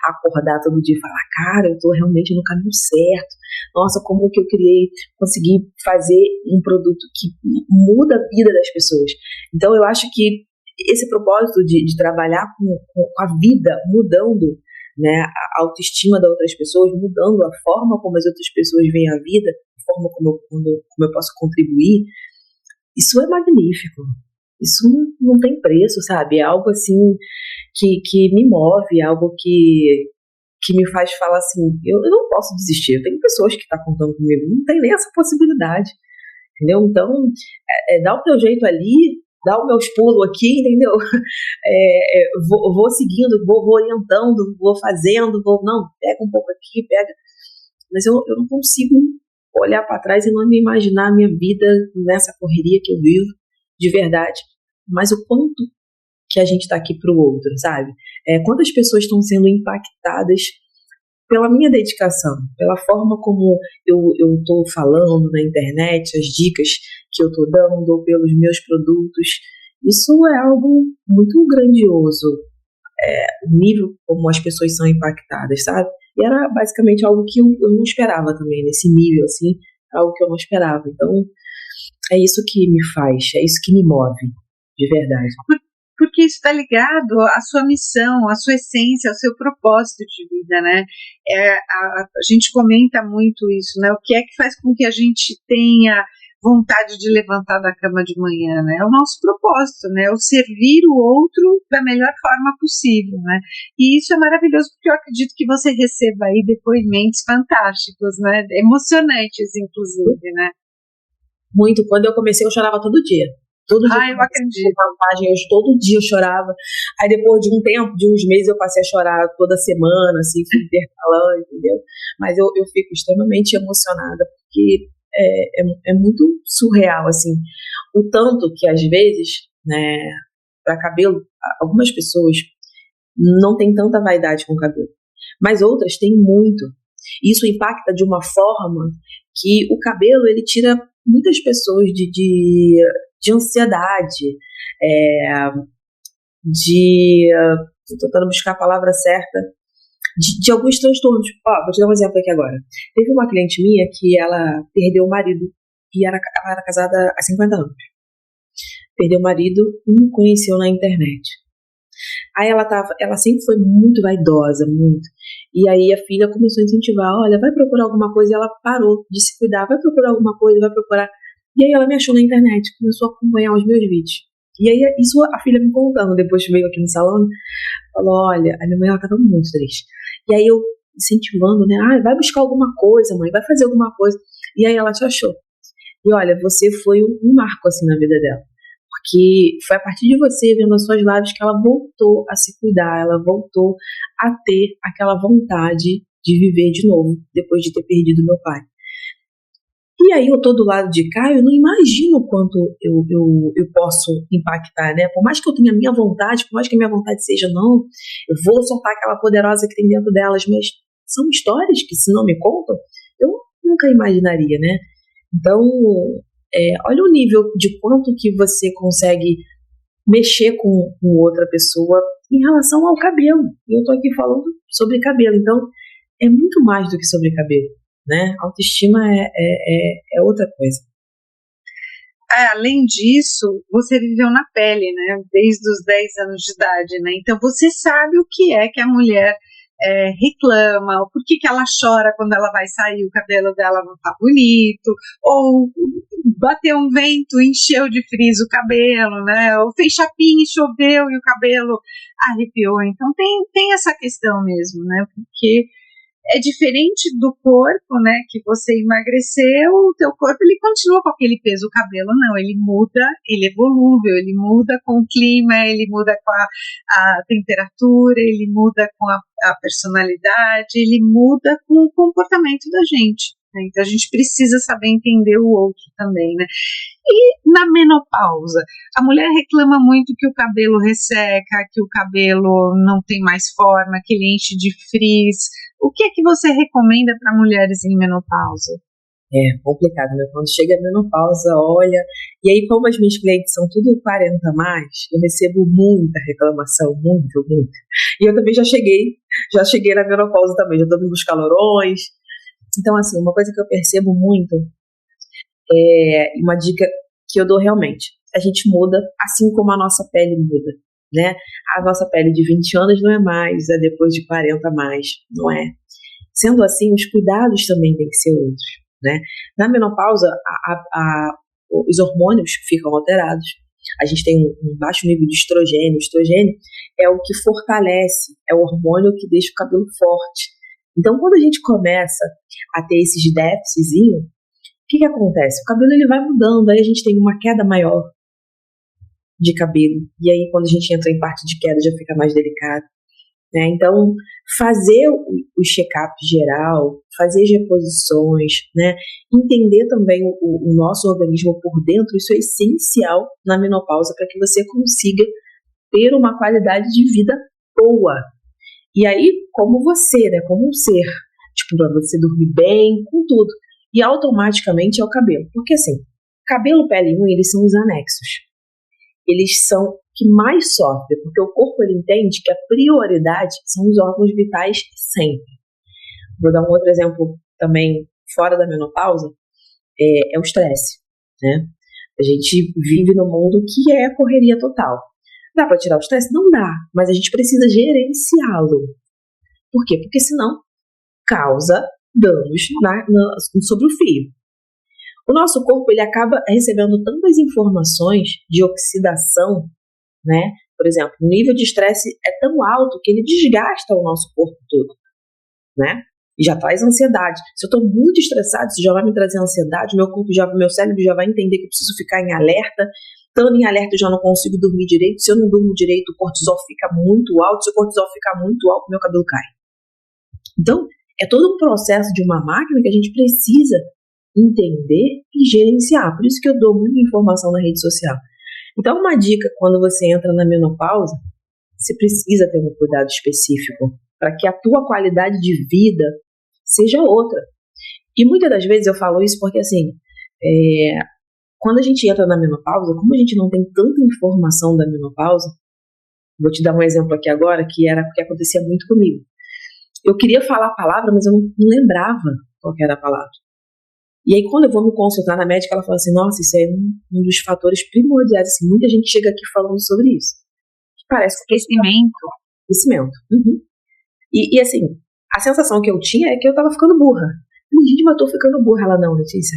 acordar todo dia e falar, cara, eu tô realmente no caminho certo. Nossa, como que eu consegui fazer um produto que muda a vida das pessoas. Então, eu acho que esse propósito de trabalhar com a vida mudando, né, a autoestima das outras pessoas, mudando a forma como as outras pessoas veem a vida, a forma como eu posso contribuir, isso é magnífico. Isso não tem preço, sabe? É algo assim que me move, é algo que me faz falar assim, eu não posso desistir. Eu tenho pessoas que estão contando comigo, não tem nem essa possibilidade, entendeu? Então, dá o teu jeito ali, dá os meus pulos aqui, entendeu? Vou seguindo, vou orientando, vou fazendo, não, pega um pouco aqui, pega. Mas eu não consigo olhar para trás e não me imaginar a minha vida nessa correria que eu vivo, de verdade. Mas o quanto que a gente está aqui para o outro, sabe? Quantas pessoas estão sendo impactadas pela minha dedicação, pela forma como eu estou falando na internet, as dicas que eu estou dando, ou pelos meus produtos. Isso é algo muito grandioso, o nível como as pessoas são impactadas, sabe? E era basicamente algo que eu não esperava também, nesse nível, assim, algo que eu não esperava. Então, é isso que me faz, é isso que me move, de verdade. Porque isso está ligado à sua missão, à sua essência, ao seu propósito de vida, né? A gente comenta muito isso, né? O que é que faz com que a gente tenha vontade de levantar da cama de manhã, né? É o nosso propósito, né? O servir o outro da melhor forma possível, né? E isso é maravilhoso, porque eu acredito que você receba aí depoimentos fantásticos, né? Emocionantes, inclusive, né? Muito. Quando eu comecei, eu chorava todo dia. Todo dia. Eu acredito. Todo dia eu chorava. Aí depois de um tempo, de uns meses, eu passei a chorar toda semana, assim, fui intercalando, entendeu? Mas eu fico extremamente emocionada, porque é muito surreal, assim, o tanto que às vezes, né, para cabelo, algumas pessoas não têm tanta vaidade com o cabelo, mas outras têm muito. Isso impacta de uma forma que o cabelo, ele tira muitas pessoas de ansiedade, tô tentando buscar a palavra certa, de alguns transtornos. Vou te dar um exemplo aqui agora. Teve uma cliente minha que ela perdeu o marido e ela era casada há 50 anos. Perdeu o marido e me conheceu na internet. Aí ela sempre foi muito vaidosa, muito. E aí a filha começou a incentivar, olha, vai procurar alguma coisa, e ela parou de se cuidar, vai procurar alguma coisa, vai procurar. E aí ela me achou na internet, começou a acompanhar os meus vídeos. E aí isso a filha me contando, depois veio aqui no salão, falou, olha, a minha mãe ela estava muito triste. E aí eu incentivando, né, vai buscar alguma coisa, mãe, vai fazer alguma coisa. E aí ela te achou. E olha, você foi um marco assim na vida dela. Porque foi a partir de você vendo as suas lives que ela voltou a se cuidar, ela voltou a ter aquela vontade de viver de novo, depois de ter perdido meu pai. E aí eu tô do lado de cá, eu não imagino o quanto eu posso impactar, né? Por mais que eu tenha a minha vontade, por mais que a minha vontade seja não, eu vou soltar aquela poderosa que tem dentro delas, mas são histórias que se não me contam, eu nunca imaginaria, né? Então, olha o nível de quanto que você consegue mexer com outra pessoa em relação ao cabelo. Eu tô aqui falando sobre cabelo, então é muito mais do que sobre cabelo, né? Autoestima é outra coisa. Além disso, você viveu na pele, né? Desde os 10 anos de idade, né? Então você sabe o que é que a mulher reclama, por que ela chora quando ela vai sair, o cabelo dela não tá bonito, ou bateu um vento, encheu de frizz o cabelo, né? Ou fez chapinha e choveu e o cabelo arrepiou. Então tem essa questão mesmo, né? Porque é diferente do corpo, né? Que você emagreceu, o teu corpo ele continua com aquele peso, o cabelo não, ele muda, ele é volúvel, ele muda com o clima, ele muda com a temperatura, ele muda com a personalidade, ele muda com o comportamento da gente. Né? Então a gente precisa saber entender o outro também, né? E na menopausa, a mulher reclama muito que o cabelo resseca, que o cabelo não tem mais forma, que ele enche de frizz. O que é que você recomenda para mulheres em menopausa? É complicado, né? Quando chega a menopausa, olha... E aí, como as minhas clientes são tudo 40 a mais, eu recebo muita reclamação, muito. E eu também já cheguei na menopausa também, já tô vendo os calorões. Então, assim, uma coisa que eu percebo muito uma dica que eu dou realmente, a gente muda assim como a nossa pele muda, né? A nossa pele de 20 anos não é mais a depois de 40 a mais, não é? Sendo assim, os cuidados também têm que ser outros, né? Na menopausa, os hormônios ficam alterados, a gente tem um baixo nível de estrogênio. O estrogênio é o que fortalece, é o hormônio que deixa o cabelo forte. Então, quando a gente começa a ter esses déficitzinhos, o que acontece? O cabelo ele vai mudando, aí a gente tem uma queda maior de cabelo, e aí quando a gente entra em parte de queda já fica mais delicado, né? Então, fazer o check-up geral, fazer as reposições, né? Entender também o nosso organismo por dentro, isso é essencial na menopausa para que você consiga ter uma qualidade de vida boa. E aí, como você, né? Como um ser, tipo, para você dormir bem, com tudo. E automaticamente é o cabelo. Porque assim, cabelo, pele e unha, eles são os anexos. Eles são que mais sofrem, porque o corpo ele entende que a prioridade são os órgãos vitais sempre. Vou dar um outro exemplo também fora da menopausa, é o estresse, né? A gente vive num mundo que é correria total. Dá para tirar o estresse? Não dá, mas a gente precisa gerenciá-lo. Por quê? Porque senão causa danos sobre o fio. O nosso corpo ele acaba recebendo tantas informações de oxidação, né? Por exemplo, o nível de estresse é tão alto que ele desgasta o nosso corpo todo, né? E já traz ansiedade. Se eu estou muito estressado, isso já vai me trazer ansiedade, meu cérebro já vai entender que eu preciso ficar em alerta. Estando em alerta, eu já não consigo dormir direito. Se eu não durmo direito, o cortisol fica muito alto. Se o cortisol ficar muito alto, meu cabelo cai. Então, é todo um processo de uma máquina que a gente precisa entender e gerenciar. Por isso que eu dou muita informação na rede social. Então, uma dica, quando você entra na menopausa, você precisa ter um cuidado específico para que a tua qualidade de vida seja outra. E muitas das vezes eu falo isso porque, assim, quando a gente entra na menopausa, como a gente não tem tanta informação da menopausa, vou te dar um exemplo aqui agora, que era o que acontecia muito comigo. Eu queria falar a palavra, mas eu não lembrava qual era a palavra. E aí, quando eu vou me consultar na médica, ela fala assim, nossa, isso é um dos fatores primordiais. Assim, muita gente chega aqui falando sobre isso. Parece que esquecimento. Uhum. E assim, a sensação que eu tinha é que eu tava ficando burra. Gente, mas eu tô ficando burra. Ela, não, Letícia.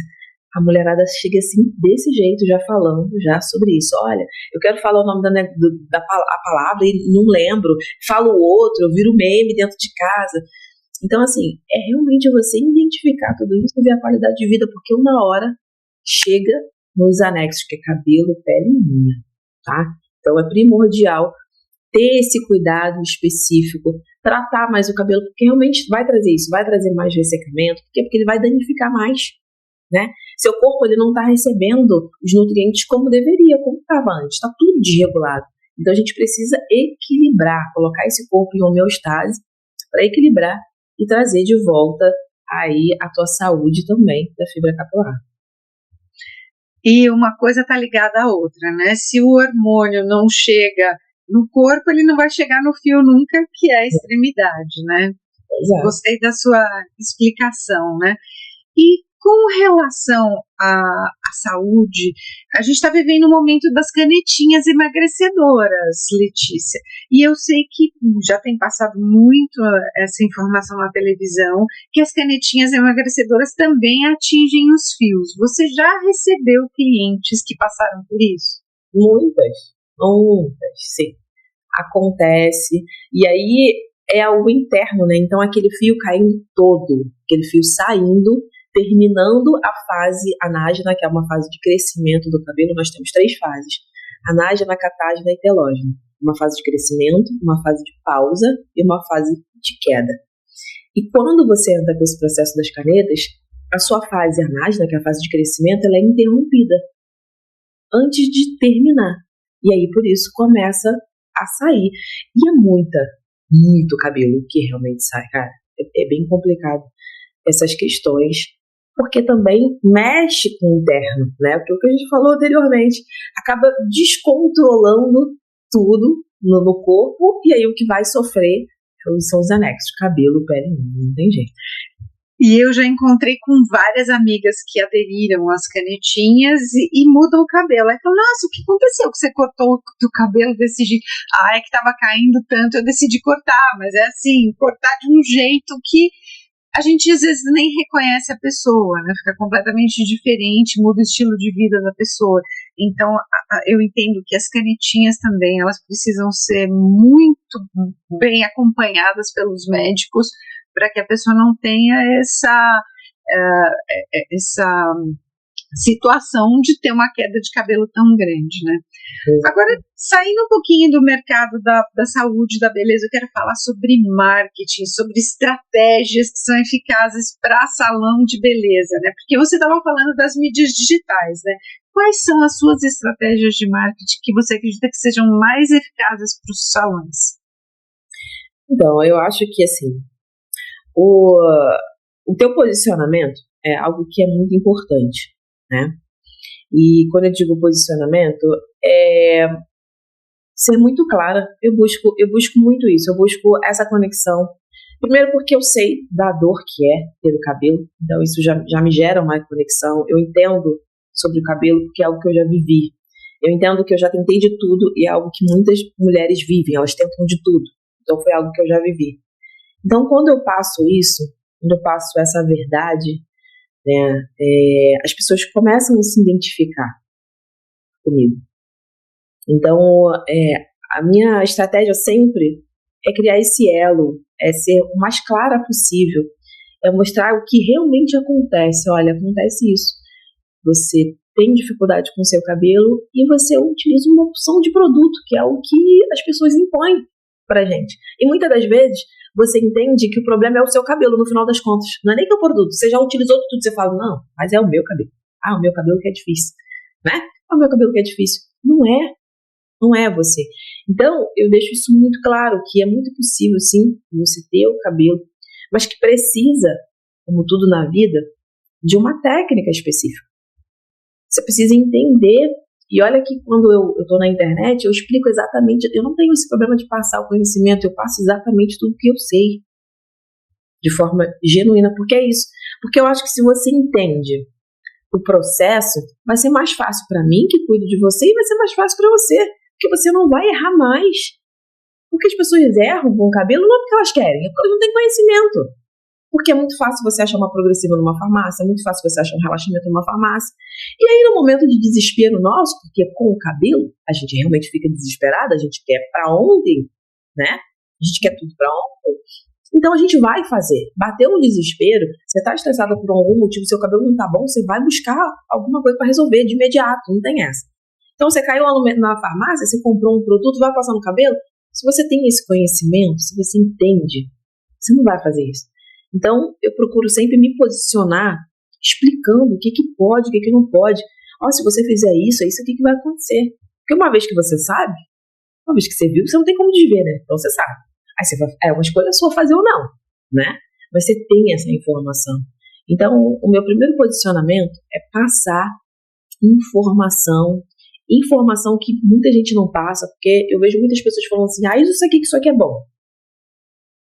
A mulherada chega assim, desse jeito, já falando já sobre isso. Olha, eu quero falar o nome da palavra e não lembro. Falo outro, eu viro meme dentro de casa. Então, assim, é realmente você identificar tudo isso e ver a qualidade de vida, porque uma hora chega nos anexos, que é cabelo, pele e unha, tá? Então, é primordial ter esse cuidado específico, tratar mais o cabelo, porque realmente vai trazer isso, vai trazer mais ressecamento, porque ele vai danificar mais, né? Seu corpo ele não está recebendo os nutrientes como deveria, como estava antes, está tudo desregulado. Então, a gente precisa equilibrar, colocar esse corpo em homeostase para equilibrar e trazer de volta aí a tua saúde também da fibra capilar. E uma coisa está ligada à outra, né? Se o hormônio não chega no corpo, ele não vai chegar no fio nunca, que é a extremidade, né? Exato. Gostei da sua explicação, né? E Com relação à saúde, a gente está vivendo um momento das canetinhas emagrecedoras, Letícia. E eu sei que já tem passado muito essa informação na televisão, que as canetinhas emagrecedoras também atingem os fios. Você já recebeu clientes que passaram por isso? Muitas, sim. Acontece. E aí é algo interno, né? Então aquele fio caindo todo, aquele fio saindo, terminando a fase anágena, que é uma fase de crescimento do cabelo. Nós temos 3 fases: anágena, catágena e telógena. Uma fase de crescimento, uma fase de pausa e uma fase de queda. E quando você entra com esse processo das canetas, a sua fase anágena, que é a fase de crescimento, ela é interrompida antes de terminar. E aí, por isso, começa a sair. E é muito cabelo que realmente sai, cara. É bem complicado essas questões, porque também mexe com o interno, né? Porque o que a gente falou anteriormente acaba descontrolando tudo no corpo, e aí o que vai sofrer são os anexos, cabelo, pele, não tem jeito. E eu já encontrei com várias amigas que aderiram às canetinhas e mudam o cabelo. Aí falam, nossa, o que aconteceu que você cortou o cabelo desse jeito? Ah, é que tava caindo tanto, eu decidi cortar. Mas é assim, cortar de um jeito que a gente às vezes nem reconhece a pessoa, né? Fica completamente diferente, muda o estilo de vida da pessoa. Então, eu entendo que as canetinhas também, elas precisam ser muito bem acompanhadas pelos médicos, para que a pessoa não tenha essa situação de ter uma queda de cabelo tão grande, né? Agora, saindo um pouquinho do mercado da saúde, da beleza, eu quero falar sobre marketing, sobre estratégias que são eficazes para salão de beleza, né? Porque você estava falando das mídias digitais, né? Quais são as suas estratégias de marketing que você acredita que sejam mais eficazes para os salões? Então, eu acho que, assim, o teu posicionamento é algo que é muito importante, né? E quando eu digo posicionamento, é ser muito clara. Eu busco muito isso, eu busco essa conexão. Primeiro porque eu sei da dor que é ter o cabelo, então isso já me gera uma conexão. Eu entendo sobre o cabelo porque é algo que eu já vivi. Eu entendo que eu já tentei de tudo e é algo que muitas mulheres vivem, elas tentam de tudo. Então foi algo que eu já vivi. Então, quando eu passo isso, quando eu passo essa verdade, né, as pessoas começam a se identificar comigo. Então, a minha estratégia sempre é criar esse elo, é ser o mais clara possível, é mostrar o que realmente acontece. Olha, acontece isso. Você tem dificuldade com o seu cabelo e você utiliza uma opção de produto, que é o que as pessoas impõem pra gente. E muitas das vezes, você entende que o problema é o seu cabelo, no final das contas. Não é nem que é o produto. Você já utilizou tudo, você fala, não, mas é o meu cabelo. Ah, o meu cabelo que é difícil. Né? É o meu cabelo que é difícil. Não é você. Então, eu deixo isso muito claro, que é muito possível, sim, você ter o cabelo, mas que precisa, como tudo na vida, de uma técnica específica. Você precisa entender. E olha que quando eu estou na internet, eu explico exatamente, eu não tenho esse problema de passar o conhecimento, eu passo exatamente tudo que eu sei, de forma genuína, porque é isso. Porque eu acho que se você entende o processo, vai ser mais fácil para mim, que cuido de você, e vai ser mais fácil para você, porque você não vai errar mais. Porque as pessoas erram com o cabelo não é porque elas querem, é porque elas não têm conhecimento. Porque é muito fácil você achar uma progressiva numa farmácia, é muito fácil você achar um relaxamento numa farmácia. E aí, no momento de desespero nosso, porque com o cabelo, a gente realmente fica desesperado, a gente quer pra ontem, né? A gente quer tudo pra ontem. Então, a gente vai fazer. Bateu um desespero, você tá estressada por algum motivo, seu cabelo não tá bom, você vai buscar alguma coisa pra resolver de imediato, não tem essa. Então, você caiu lá na farmácia, você comprou um produto, vai passar no cabelo. Se você tem esse conhecimento, se você entende, você não vai fazer isso. Então, eu procuro sempre me posicionar explicando o que pode, o que não pode. Se você fizer isso, é isso aqui que vai acontecer. Porque uma vez que você sabe, uma vez que você viu, você não tem como desver, né? Então você sabe. Aí você vai, é uma escolha sua fazer ou não, né? Mas você tem essa informação. Então, o meu primeiro posicionamento é passar informação que muita gente não passa, porque eu vejo muitas pessoas falando assim, isso aqui que isso aqui é bom.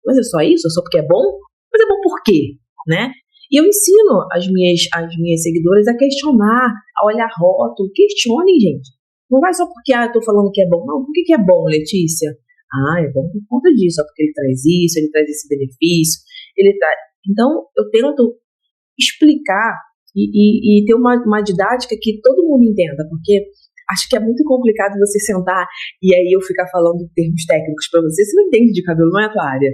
Mas é só isso? É só porque é bom? Mas é bom por quê? Né? E eu ensino as minhas seguidoras a questionar, a olhar rótulo. Questionem, gente. Não vai só porque eu tô falando que é bom. Não, por que é bom, Letícia? É bom por conta disso, porque ele traz isso, ele traz esse benefício. Então, eu tento explicar e ter uma didática que todo mundo entenda, porque acho que é muito complicado você sentar e aí eu ficar falando termos técnicos para você. Você não entende de cabelo, não é a tua área,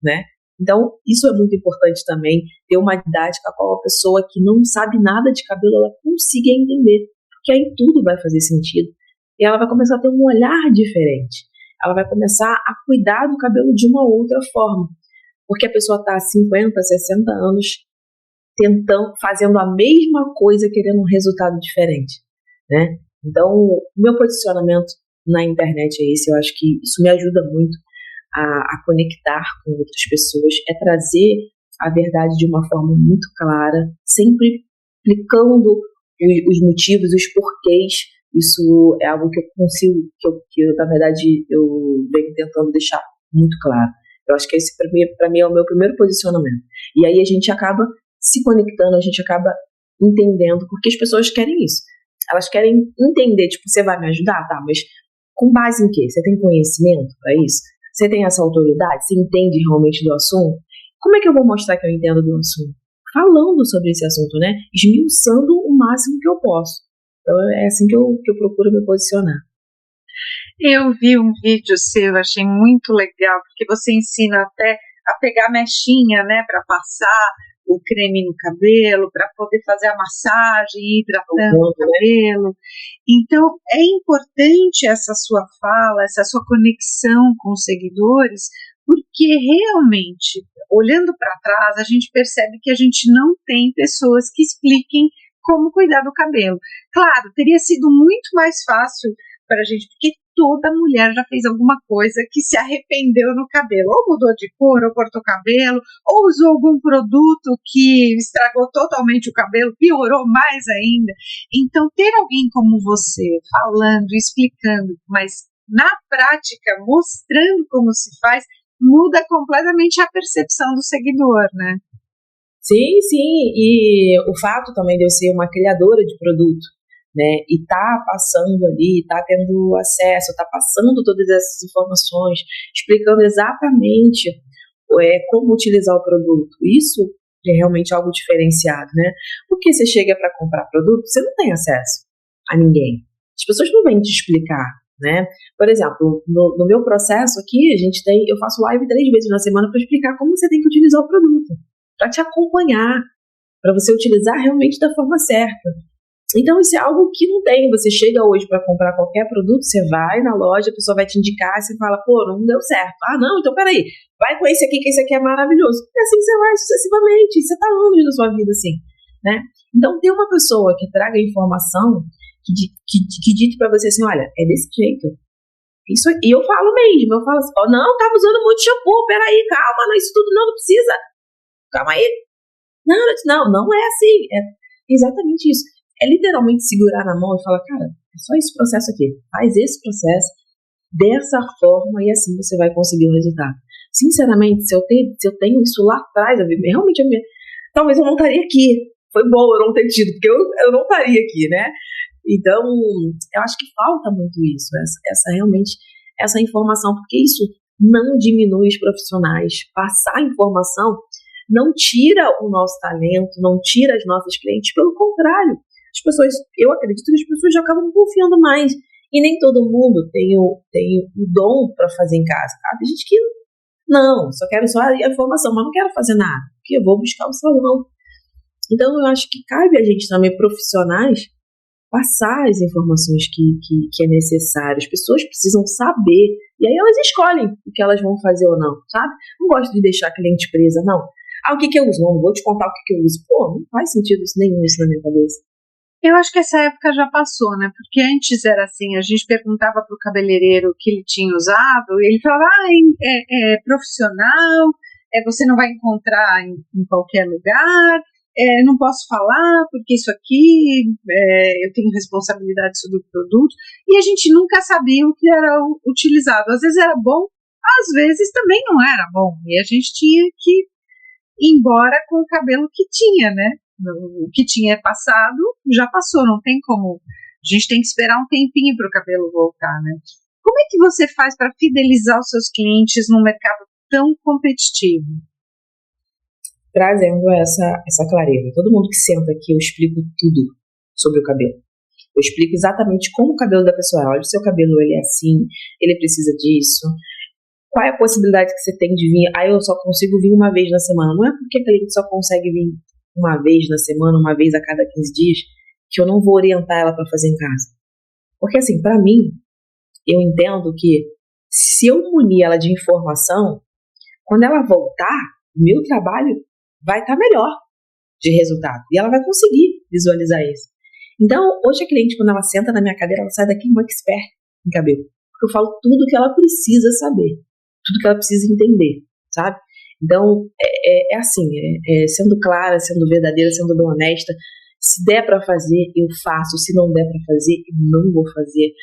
né? Então, isso é muito importante também, ter uma didática a qual a pessoa que não sabe nada de cabelo, ela consiga entender, porque aí tudo vai fazer sentido. E ela vai começar a ter um olhar diferente. Ela vai começar a cuidar do cabelo de uma outra forma. Porque a pessoa está há 50, 60 anos fazendo a mesma coisa, querendo um resultado diferente, né? Então, o meu posicionamento na internet é esse. Eu acho que isso me ajuda muito a conectar com outras pessoas, é trazer a verdade de uma forma muito clara, sempre explicando os motivos, os porquês. Isso é algo que eu consigo, que eu, na verdade, eu venho tentando deixar muito claro. Eu acho que esse, para mim, é o meu primeiro posicionamento. E aí a gente acaba se conectando, a gente acaba entendendo, porque as pessoas querem isso. Elas querem entender, tipo, você vai me ajudar? Tá, mas com base em quê? Você tem conhecimento para isso? Você tem essa autoridade? Você entende realmente do assunto? Como é que eu vou mostrar que eu entendo do assunto? Falando sobre esse assunto, né? Esmiuçando o máximo que eu posso. Então é assim que eu procuro me posicionar. Eu vi um vídeo seu, achei muito legal, porque você ensina até a pegar mechinha, né, para passar o creme no cabelo, para poder fazer a massagem, hidratando o cabelo. Então, é importante essa sua fala, essa sua conexão com os seguidores, porque realmente, olhando para trás, a gente percebe que a gente não tem pessoas que expliquem como cuidar do cabelo. Claro, teria sido muito mais fácil para a gente, porque toda mulher já fez alguma coisa que se arrependeu no cabelo, ou mudou de cor, ou cortou cabelo, ou usou algum produto que estragou totalmente o cabelo, piorou mais ainda. Então, ter alguém como você falando, explicando, mas na prática, mostrando como se faz, muda completamente a percepção do seguidor, né? Sim, e o fato também de eu ser uma criadora de produto, né, e tá passando ali, tá tendo acesso, tá passando todas essas informações, explicando exatamente como utilizar o produto. Isso é realmente algo diferenciado, né? Porque você chega para comprar produto, você não tem acesso a ninguém. As pessoas não vêm te explicar, né? Por exemplo, no meu processo aqui, eu faço live 3 vezes na semana para explicar como você tem que utilizar o produto, para te acompanhar, para você utilizar realmente da forma certa. Então, isso é algo que não tem. Você chega hoje para comprar qualquer produto, você vai na loja, a pessoa vai te indicar, você fala, pô, não deu certo. Não, então peraí, vai com esse aqui, que esse aqui é maravilhoso. E assim você vai sucessivamente, você tá anos da sua vida assim, né? Então, ter uma pessoa que traga informação, que dite para você assim, olha, é desse jeito. Isso, e eu falo mesmo, eu falo assim, não, tava usando muito shampoo, peraí, calma, não, isso tudo não precisa. Calma aí. Não é assim. É exatamente isso. É literalmente segurar na mão e falar, cara, é só esse processo aqui. Faz esse processo dessa forma e assim você vai conseguir o resultado. Sinceramente, se eu tenho isso lá atrás, talvez eu não estaria aqui. Foi bom eu não ter tido, porque eu não estaria aqui, né? Então, eu acho que falta muito isso, essa informação, porque isso não diminui os profissionais. Passar a informação não tira o nosso talento, não tira as nossas clientes, pelo contrário. Eu acredito que as pessoas já acabam confiando mais. E nem todo mundo tem o dom para fazer em casa. Tá? Tem gente que não, só quero só a informação, mas não quero fazer nada, porque eu vou buscar o salão. Então, eu acho que cabe a gente também, profissionais, passar as informações que é necessário. As pessoas precisam saber. E aí elas escolhem o que elas vão fazer ou não, sabe? Não gosto de deixar a cliente presa, não. O que eu uso? Não vou te contar o que eu uso. Pô, não faz sentido nenhum isso na minha cabeça. Eu acho que essa época já passou, né? Porque antes era assim, a gente perguntava pro cabeleireiro o que ele tinha usado, e ele falava, é profissional, você não vai encontrar em qualquer lugar, não posso falar, porque isso aqui, eu tenho responsabilidade sobre o produto, e a gente nunca sabia o que era utilizado. Às vezes era bom, às vezes também não era bom, e a gente tinha que embora com o cabelo que tinha, né? O que tinha passado, já passou, não tem como. A gente tem que esperar um tempinho para o cabelo voltar, né? Como é que você faz para fidelizar os seus clientes num mercado tão competitivo? Trazendo essa clareza. Todo mundo que senta aqui, eu explico tudo sobre o cabelo. Eu explico exatamente como o cabelo da pessoa é. Olha, o seu cabelo, ele é assim, ele precisa disso. Qual é a possibilidade que você tem de vir? Eu só consigo vir uma vez na semana. Não é porque a cliente só consegue vir uma vez na semana, uma vez a cada 15 dias, que eu não vou orientar ela para fazer em casa. Porque assim, para mim, eu entendo que se eu munir ela de informação, quando ela voltar, o meu trabalho vai estar melhor de resultado. E ela vai conseguir visualizar isso. Então, hoje a cliente, quando ela senta na minha cadeira, ela sai daqui um expert em cabelo. Porque eu falo tudo que ela precisa saber. Tudo que ela precisa entender, sabe? Então, é assim, sendo clara, sendo verdadeira, sendo bem honesta. Se der para fazer, eu faço. Se não der para fazer, eu não vou fazer.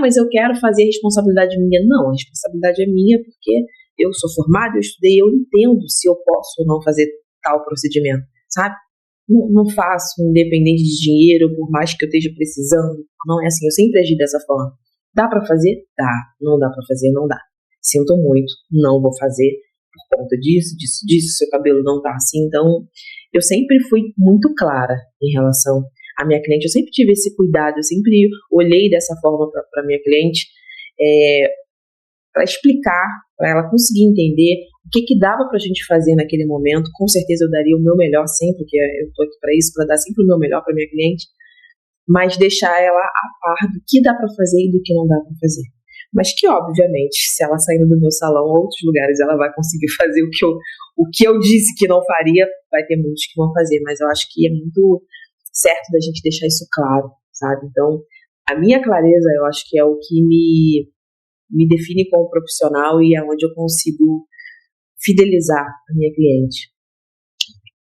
Mas eu quero fazer, a responsabilidade minha. Não, a responsabilidade é minha porque eu sou formada, eu estudei, eu entendo se eu posso ou não fazer tal procedimento, sabe? Não faço independente de dinheiro, por mais que eu esteja precisando. Não é assim, eu sempre agi dessa forma. Dá para fazer? Dá. Não dá para fazer? Não dá. Sinto muito, não vou fazer por conta disso, seu cabelo não tá assim. Então, eu sempre fui muito clara em relação à minha cliente. Eu sempre tive esse cuidado, eu sempre olhei dessa forma para minha cliente, para explicar, para ela conseguir entender o que dava pra gente fazer naquele momento. Com certeza eu daria o meu melhor sempre, porque eu tô aqui para isso, para dar sempre o meu melhor para minha cliente, mas deixar ela a par do que dá para fazer e do que não dá para fazer. Mas que, obviamente, se ela saindo do meu salão a outros lugares, ela vai conseguir fazer o que eu disse que não faria. Vai ter muitos que vão fazer, mas eu acho que é muito certo da gente deixar isso claro, sabe? Então, a minha clareza, eu acho que é o que me define como profissional e é onde eu consigo fidelizar a minha cliente.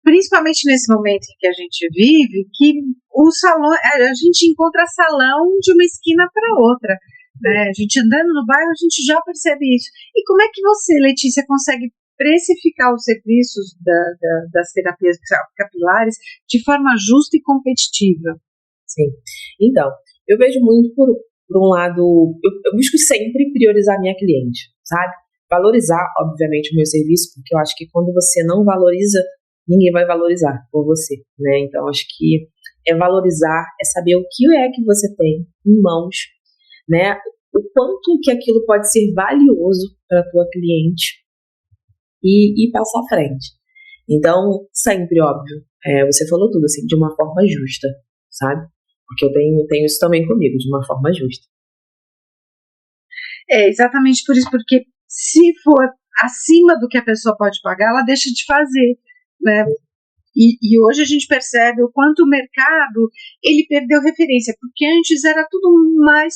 Principalmente nesse momento em que a gente vive, que o salão, a gente encontra salão de uma esquina para outra, né? A gente andando no bairro, a gente já percebe isso. E como é que você, Letícia, consegue precificar os serviços das terapias capilares de forma justa e competitiva? Sim. Então, eu vejo muito por um lado, eu busco sempre priorizar a minha cliente, sabe? Valorizar, obviamente, o meu serviço, porque eu acho que quando você não valoriza, ninguém vai valorizar por você, né? Então, acho que é valorizar, é saber o que é que você tem em mãos, né? O quanto que aquilo pode ser valioso para a tua cliente e passar à frente. Então, sempre, óbvio, você falou tudo assim, de uma forma justa, sabe? Porque eu tenho isso também comigo, de uma forma justa. É exatamente por isso, porque se for acima do que a pessoa pode pagar, ela deixa de fazer, né? E hoje a gente percebe o quanto o mercado ele perdeu referência, porque antes era tudo mais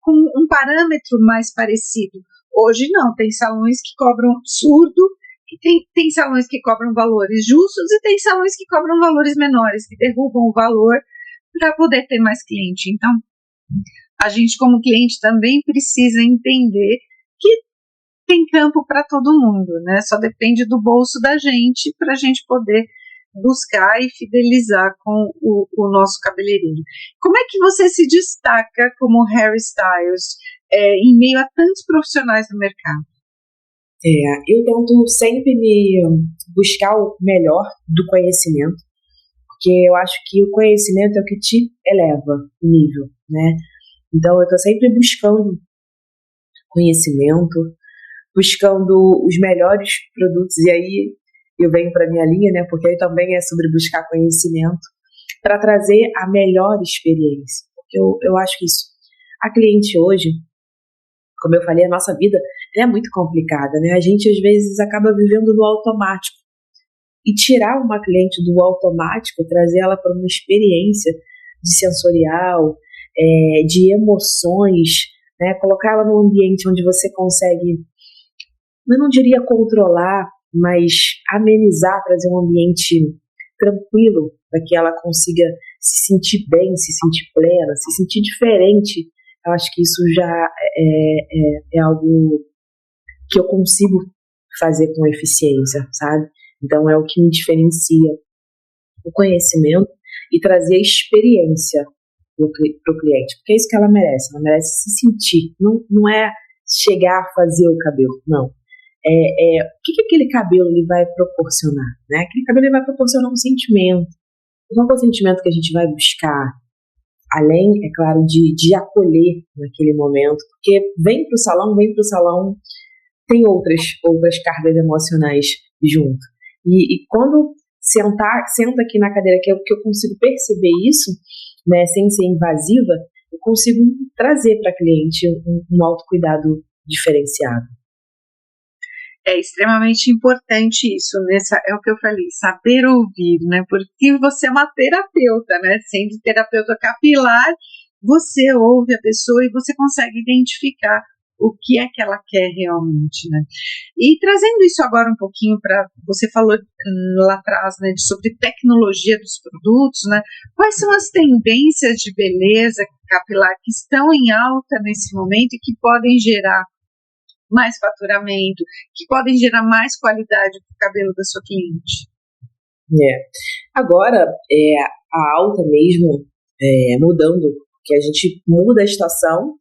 com um parâmetro mais parecido. Hoje não, tem salões que cobram absurdo, e tem salões que cobram valores justos e tem salões que cobram valores menores, que derrubam o valor para poder ter mais cliente. Então, a gente como cliente também precisa entender que tem campo para todo mundo, né? Só depende do bolso da gente para a gente poder buscar e fidelizar com o nosso cabeleireiro. Como é que você se destaca como Harry Styles em meio a tantos profissionais do mercado? Eu tento sempre me buscar o melhor do conhecimento, porque eu acho que o conhecimento é o que te eleva o nível, né? Então, eu estou sempre buscando conhecimento, buscando os melhores produtos, e aí eu venho para a minha linha, né? Porque aí também é sobre buscar conhecimento para trazer a melhor experiência. Porque eu acho que isso, a cliente hoje, como eu falei, a nossa vida é muito complicada, né? A gente às vezes acaba vivendo no automático. E tirar uma cliente do automático, trazer ela para uma experiência de sensorial, de emoções, né? Colocar ela num ambiente onde você consegue, eu não diria controlar, mas amenizar, trazer um ambiente tranquilo para que ela consiga se sentir bem, se sentir plena, se sentir diferente. Eu acho que isso já é algo que eu consigo fazer com eficiência, sabe? Então é o que me diferencia o conhecimento e trazer a experiência para o cliente, porque é isso que ela merece se sentir, não é chegar a fazer o cabelo, não. O que aquele cabelo ele vai proporcionar, né? Aquele cabelo ele vai proporcionar um sentimento. Qual é o sentimento que a gente vai buscar? Além, é claro, de acolher naquele momento, porque vem para o salão, tem outras cargas emocionais junto. E quando senta aqui na cadeira, que eu consigo perceber isso, né, sem ser invasiva, eu consigo trazer para a cliente um autocuidado diferenciado. É extremamente importante isso, é o que eu falei, saber ouvir, né? Porque você é uma terapeuta, né? Sendo terapeuta capilar, você ouve a pessoa e você consegue identificar o que é que ela quer realmente, né? E trazendo isso agora um pouquinho para, você falou lá atrás, né, sobre tecnologia dos produtos, né? Quais são as tendências de beleza capilar que estão em alta nesse momento e que podem gerar mais faturamento, que podem gerar mais qualidade para o cabelo da sua cliente? Agora, a alta mesmo, mudando, que a gente muda a estação,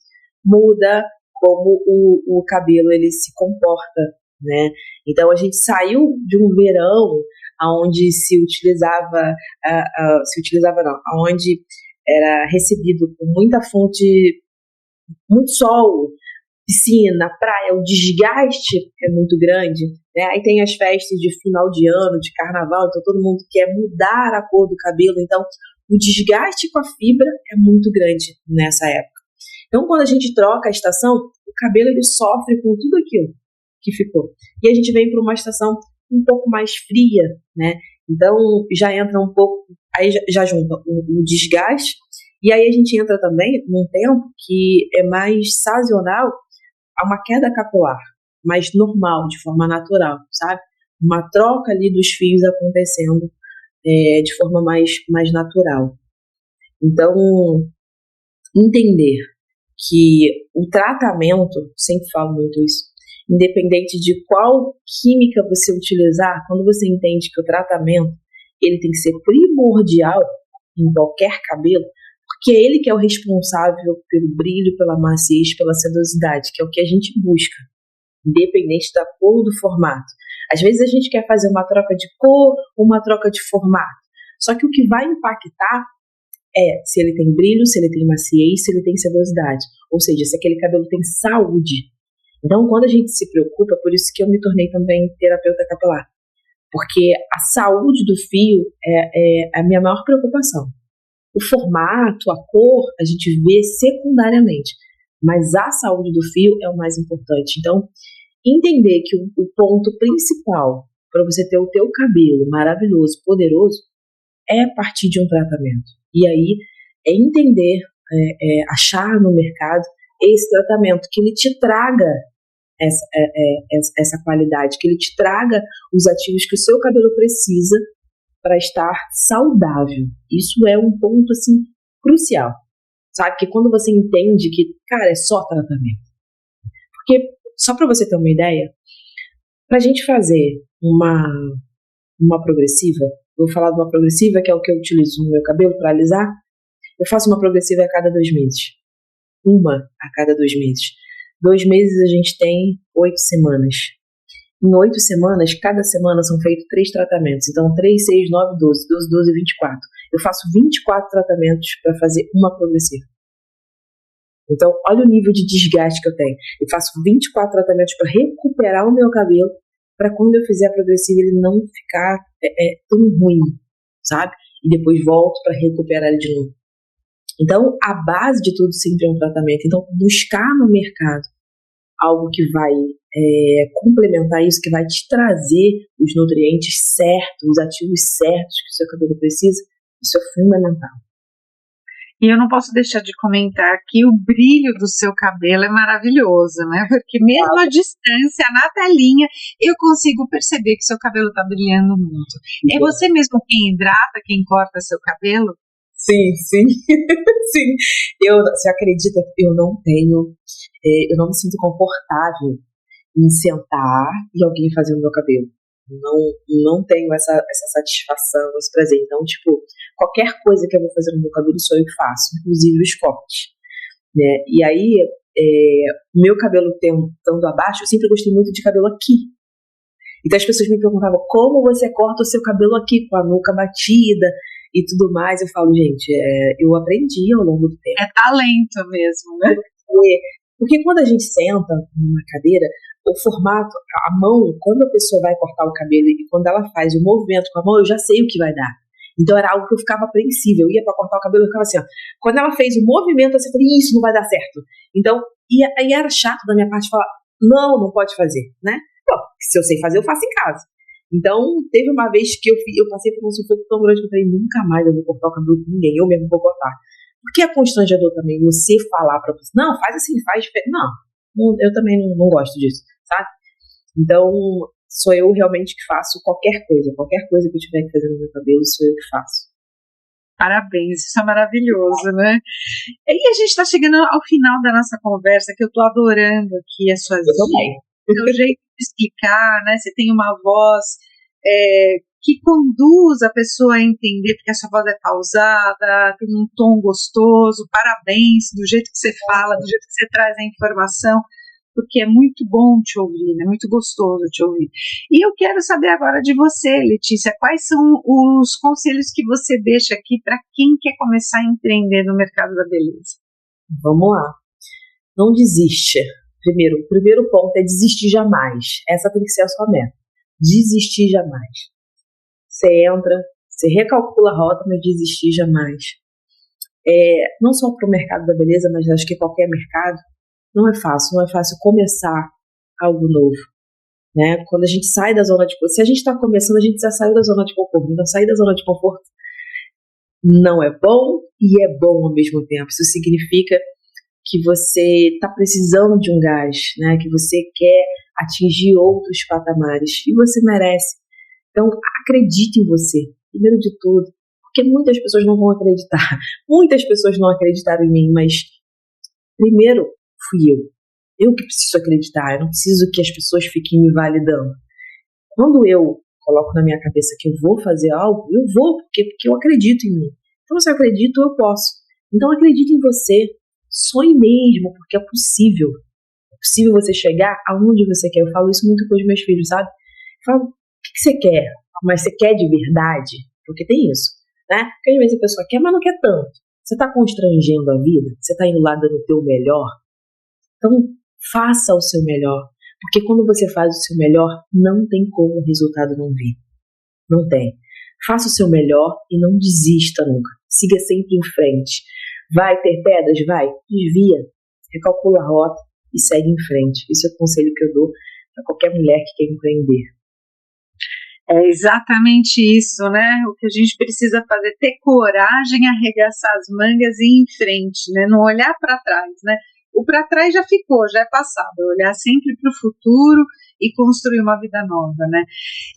muda como o cabelo ele se comporta, né? Então a gente saiu de um verão onde onde era recebido com muita fonte, muito sol, piscina, praia, o desgaste é muito grande, né? Aí tem as festas de final de ano, de carnaval, então todo mundo quer mudar a cor do cabelo, então o desgaste com a fibra é muito grande nessa época. Então quando a gente troca a estação, o cabelo ele sofre com tudo aquilo que ficou. E a gente vem para uma estação um pouco mais fria, né? Então já entra um pouco, aí já junta o desgaste, e aí a gente entra também num tempo que é mais sazonal, a uma queda capilar, mais normal, de forma natural, sabe? Uma troca ali dos fios acontecendo de forma mais natural. Então, entender que o tratamento, sempre falo muito isso, independente de qual química você utilizar, quando você entende que o tratamento ele tem que ser primordial em qualquer cabelo, porque é ele que é o responsável pelo brilho, pela maciez, pela sedosidade, que é o que a gente busca, independente da cor ou do formato. Às vezes a gente quer fazer uma troca de cor ou uma troca de formato, só que o que vai impactar é se ele tem brilho, se ele tem maciez, se ele tem sedosidade, ou seja, se aquele cabelo tem saúde. Então, quando a gente se preocupa, por isso que eu me tornei também terapeuta capilar, porque a saúde do fio é a minha maior preocupação. O formato, a cor, a gente vê secundariamente, mas a saúde do fio é o mais importante. Então, entender que o ponto principal para você ter o teu cabelo maravilhoso, poderoso, é partir de um tratamento. E aí, é entender, achar no mercado esse tratamento, que ele te traga essa qualidade, que ele te traga os ativos que o seu cabelo precisa para estar saudável. Isso é um ponto, assim, crucial. Sabe? Que quando você entende que, cara, é só tratamento. Porque, só para você ter uma ideia, para a gente fazer uma progressiva, vou falar de uma progressiva, que é o que eu utilizo no meu cabelo para alisar, eu faço uma progressiva a cada 2 meses. Uma a cada 2 meses. 2 meses a gente tem 8 semanas. Em 8 semanas, cada semana são feitos 3 tratamentos. Então, 3, 6, 9, 12, 12, 12 e 24. Eu faço 24 tratamentos para fazer uma progressiva. Então, olha o nível de desgaste que eu tenho. Eu faço 24 tratamentos para recuperar o meu cabelo, para quando eu fizer a progressiva ele não ficar tão ruim, sabe? E depois volto para recuperar ele de novo. Então, a base de tudo sempre é um tratamento. Então, buscar no mercado algo que vai complementar isso, que vai te trazer os nutrientes certos, os ativos certos que o seu cabelo precisa, isso é fundamental. E eu não posso deixar de comentar que o brilho do seu cabelo é maravilhoso, né? Porque mesmo à distância, na telinha, eu consigo perceber que seu cabelo está brilhando muito. É você mesmo quem hidrata, quem corta seu cabelo? Sim. Sim. Você acredita que eu não me sinto confortável em sentar e alguém fazer o meu cabelo. Não tenho essa satisfação, esse prazer. Então, tipo, qualquer coisa que eu vou fazer no meu cabelo sou eu que faço, inclusive os cortes, né? E aí, meu cabelo estando abaixo, eu sempre gostei muito de cabelo aqui. Então as pessoas me perguntavam como você corta o seu cabelo aqui, com a nuca batida e tudo mais. Eu falo, gente, eu aprendi ao longo do tempo. É talento mesmo, né? Porque quando a gente senta numa cadeira, o formato, a mão, quando a pessoa vai cortar o cabelo e quando ela faz o movimento com a mão, eu já sei o que vai dar. Então era algo que eu ficava apreensiva. Eu ia pra cortar o cabelo e ficava assim, ó. Quando ela fez o movimento, assim, eu falei, isso não vai dar certo. Então, aí era chato da minha parte falar, não pode fazer, né? Bom, se eu sei fazer, eu faço em casa. Então, teve uma vez que eu passei por um sufoco tão grande que eu falei, nunca mais eu vou cortar o cabelo com ninguém, eu mesmo vou cortar. Porque é constrangedor também você falar pra você, não, faz assim, faz diferente. Não, eu também não gosto disso, sabe? Então, sou eu realmente que faço qualquer coisa que eu tiver que fazer no meu cabelo, sou eu que faço. Parabéns, isso é maravilhoso, né? E a gente está chegando ao final da nossa conversa, que eu estou adorando aqui as suas dicas, o jeito de explicar, né? Você tem uma voz que conduz a pessoa a entender, porque a sua voz é pausada, tem um tom gostoso, parabéns do jeito que você fala, do jeito que você traz a informação, porque é muito bom te ouvir, é muito gostoso te ouvir. E eu quero saber agora de você, Letícia, quais são os conselhos que você deixa aqui para quem quer começar a empreender no mercado da beleza? Vamos lá. Não desiste. O primeiro ponto é desistir jamais. Essa tem que ser a sua meta. Desistir jamais. Você entra, você recalcula a rota, mas desistir jamais. Não só para o mercado da beleza, mas acho que qualquer mercado, não é fácil começar algo novo, né? Quando a gente sai da zona de conforto, se a gente está começando, a gente já saiu da zona de conforto. Então, sair da zona de conforto não é bom e é bom ao mesmo tempo. Isso significa que você está precisando de um gás, né? Que você quer atingir outros patamares e você merece. Então, acredite em você, primeiro de tudo, porque muitas pessoas não vão acreditar. Muitas pessoas não acreditaram em mim, mas primeiro fui eu que preciso acreditar, eu não preciso que as pessoas fiquem me validando. Quando eu coloco na minha cabeça que eu vou fazer algo, eu vou, porque eu acredito em mim. Então, se eu acredito, eu posso. Então, acredite em você, sonhe mesmo, porque é possível. É possível você chegar aonde você quer. Eu falo isso muito com os meus filhos, sabe? Eu falo, o que você quer? Mas você quer de verdade? Porque tem isso, né? Porque às vezes a pessoa quer, mas não quer tanto. Você está constrangendo a vida? Você está indo lá dando o teu melhor? Então, faça o seu melhor. Porque quando você faz o seu melhor, não tem como o resultado não vir. Não tem. Faça o seu melhor e não desista nunca. Siga sempre em frente. Vai ter pedras? Vai. Desvia. Recalcula a rota e segue em frente. Esse é o conselho que eu dou para qualquer mulher que quer empreender. É exatamente isso, né? O que a gente precisa fazer, ter coragem, arregaçar as mangas e ir em frente, né? Não olhar para trás, né? O para trás já ficou, já é passado. Olhar sempre para o futuro e construir uma vida nova, né?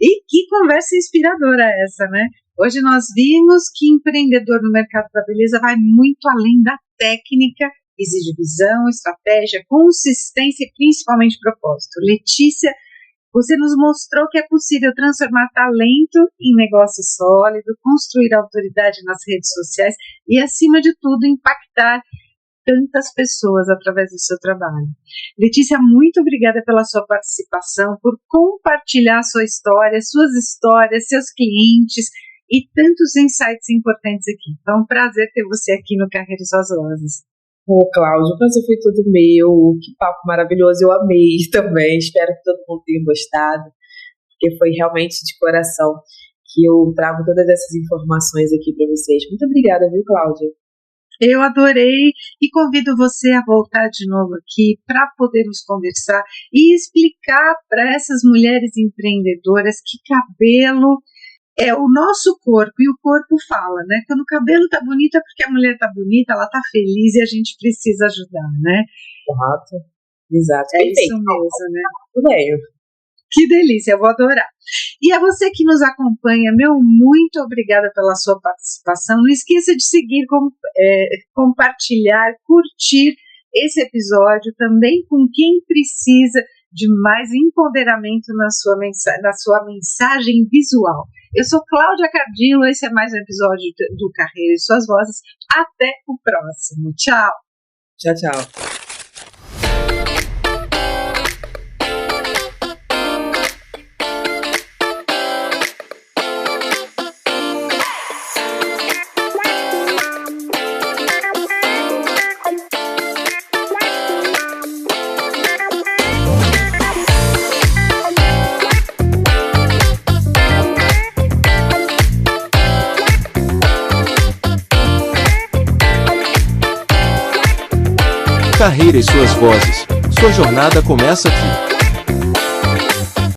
E que conversa inspiradora essa, né? Hoje nós vimos que empreendedor no mercado da beleza vai muito além da técnica, exige visão, estratégia, consistência e principalmente propósito. Letícia, você nos mostrou que é possível transformar talento em negócio sólido, construir autoridade nas redes sociais e, acima de tudo, impactar tantas pessoas através do seu trabalho. Letícia, muito obrigada pela sua participação, por compartilhar sua história, suas histórias, seus clientes e tantos insights importantes aqui. Foi um prazer ter você aqui no Carreira e Suas Vozes. Cláudio, o prazer foi todo meu, que papo maravilhoso, eu amei também, espero que todo mundo tenha gostado, porque foi realmente de coração que eu trago todas essas informações aqui para vocês. Muito obrigada, viu, Cláudia? Eu adorei e convido você a voltar de novo aqui para podermos conversar e explicar para essas mulheres empreendedoras que cabelo é o nosso corpo e o corpo fala, né? Quando o cabelo tá bonito é porque a mulher tá bonita, ela tá feliz e a gente precisa ajudar, né? Exato. É isso mesmo, né? Tudo bem. Que delícia, eu vou adorar. E a você que nos acompanha, muito obrigada pela sua participação. Não esqueça de seguir, compartilhar, curtir esse episódio também com quem precisa de mais empoderamento na sua mensagem visual. Eu sou Cláudia Cardillo, esse é mais um episódio do Carreira e Suas Vozes. Até o próximo. Tchau. Tchau, tchau. Carreira e Suas Vozes. Sua jornada começa aqui.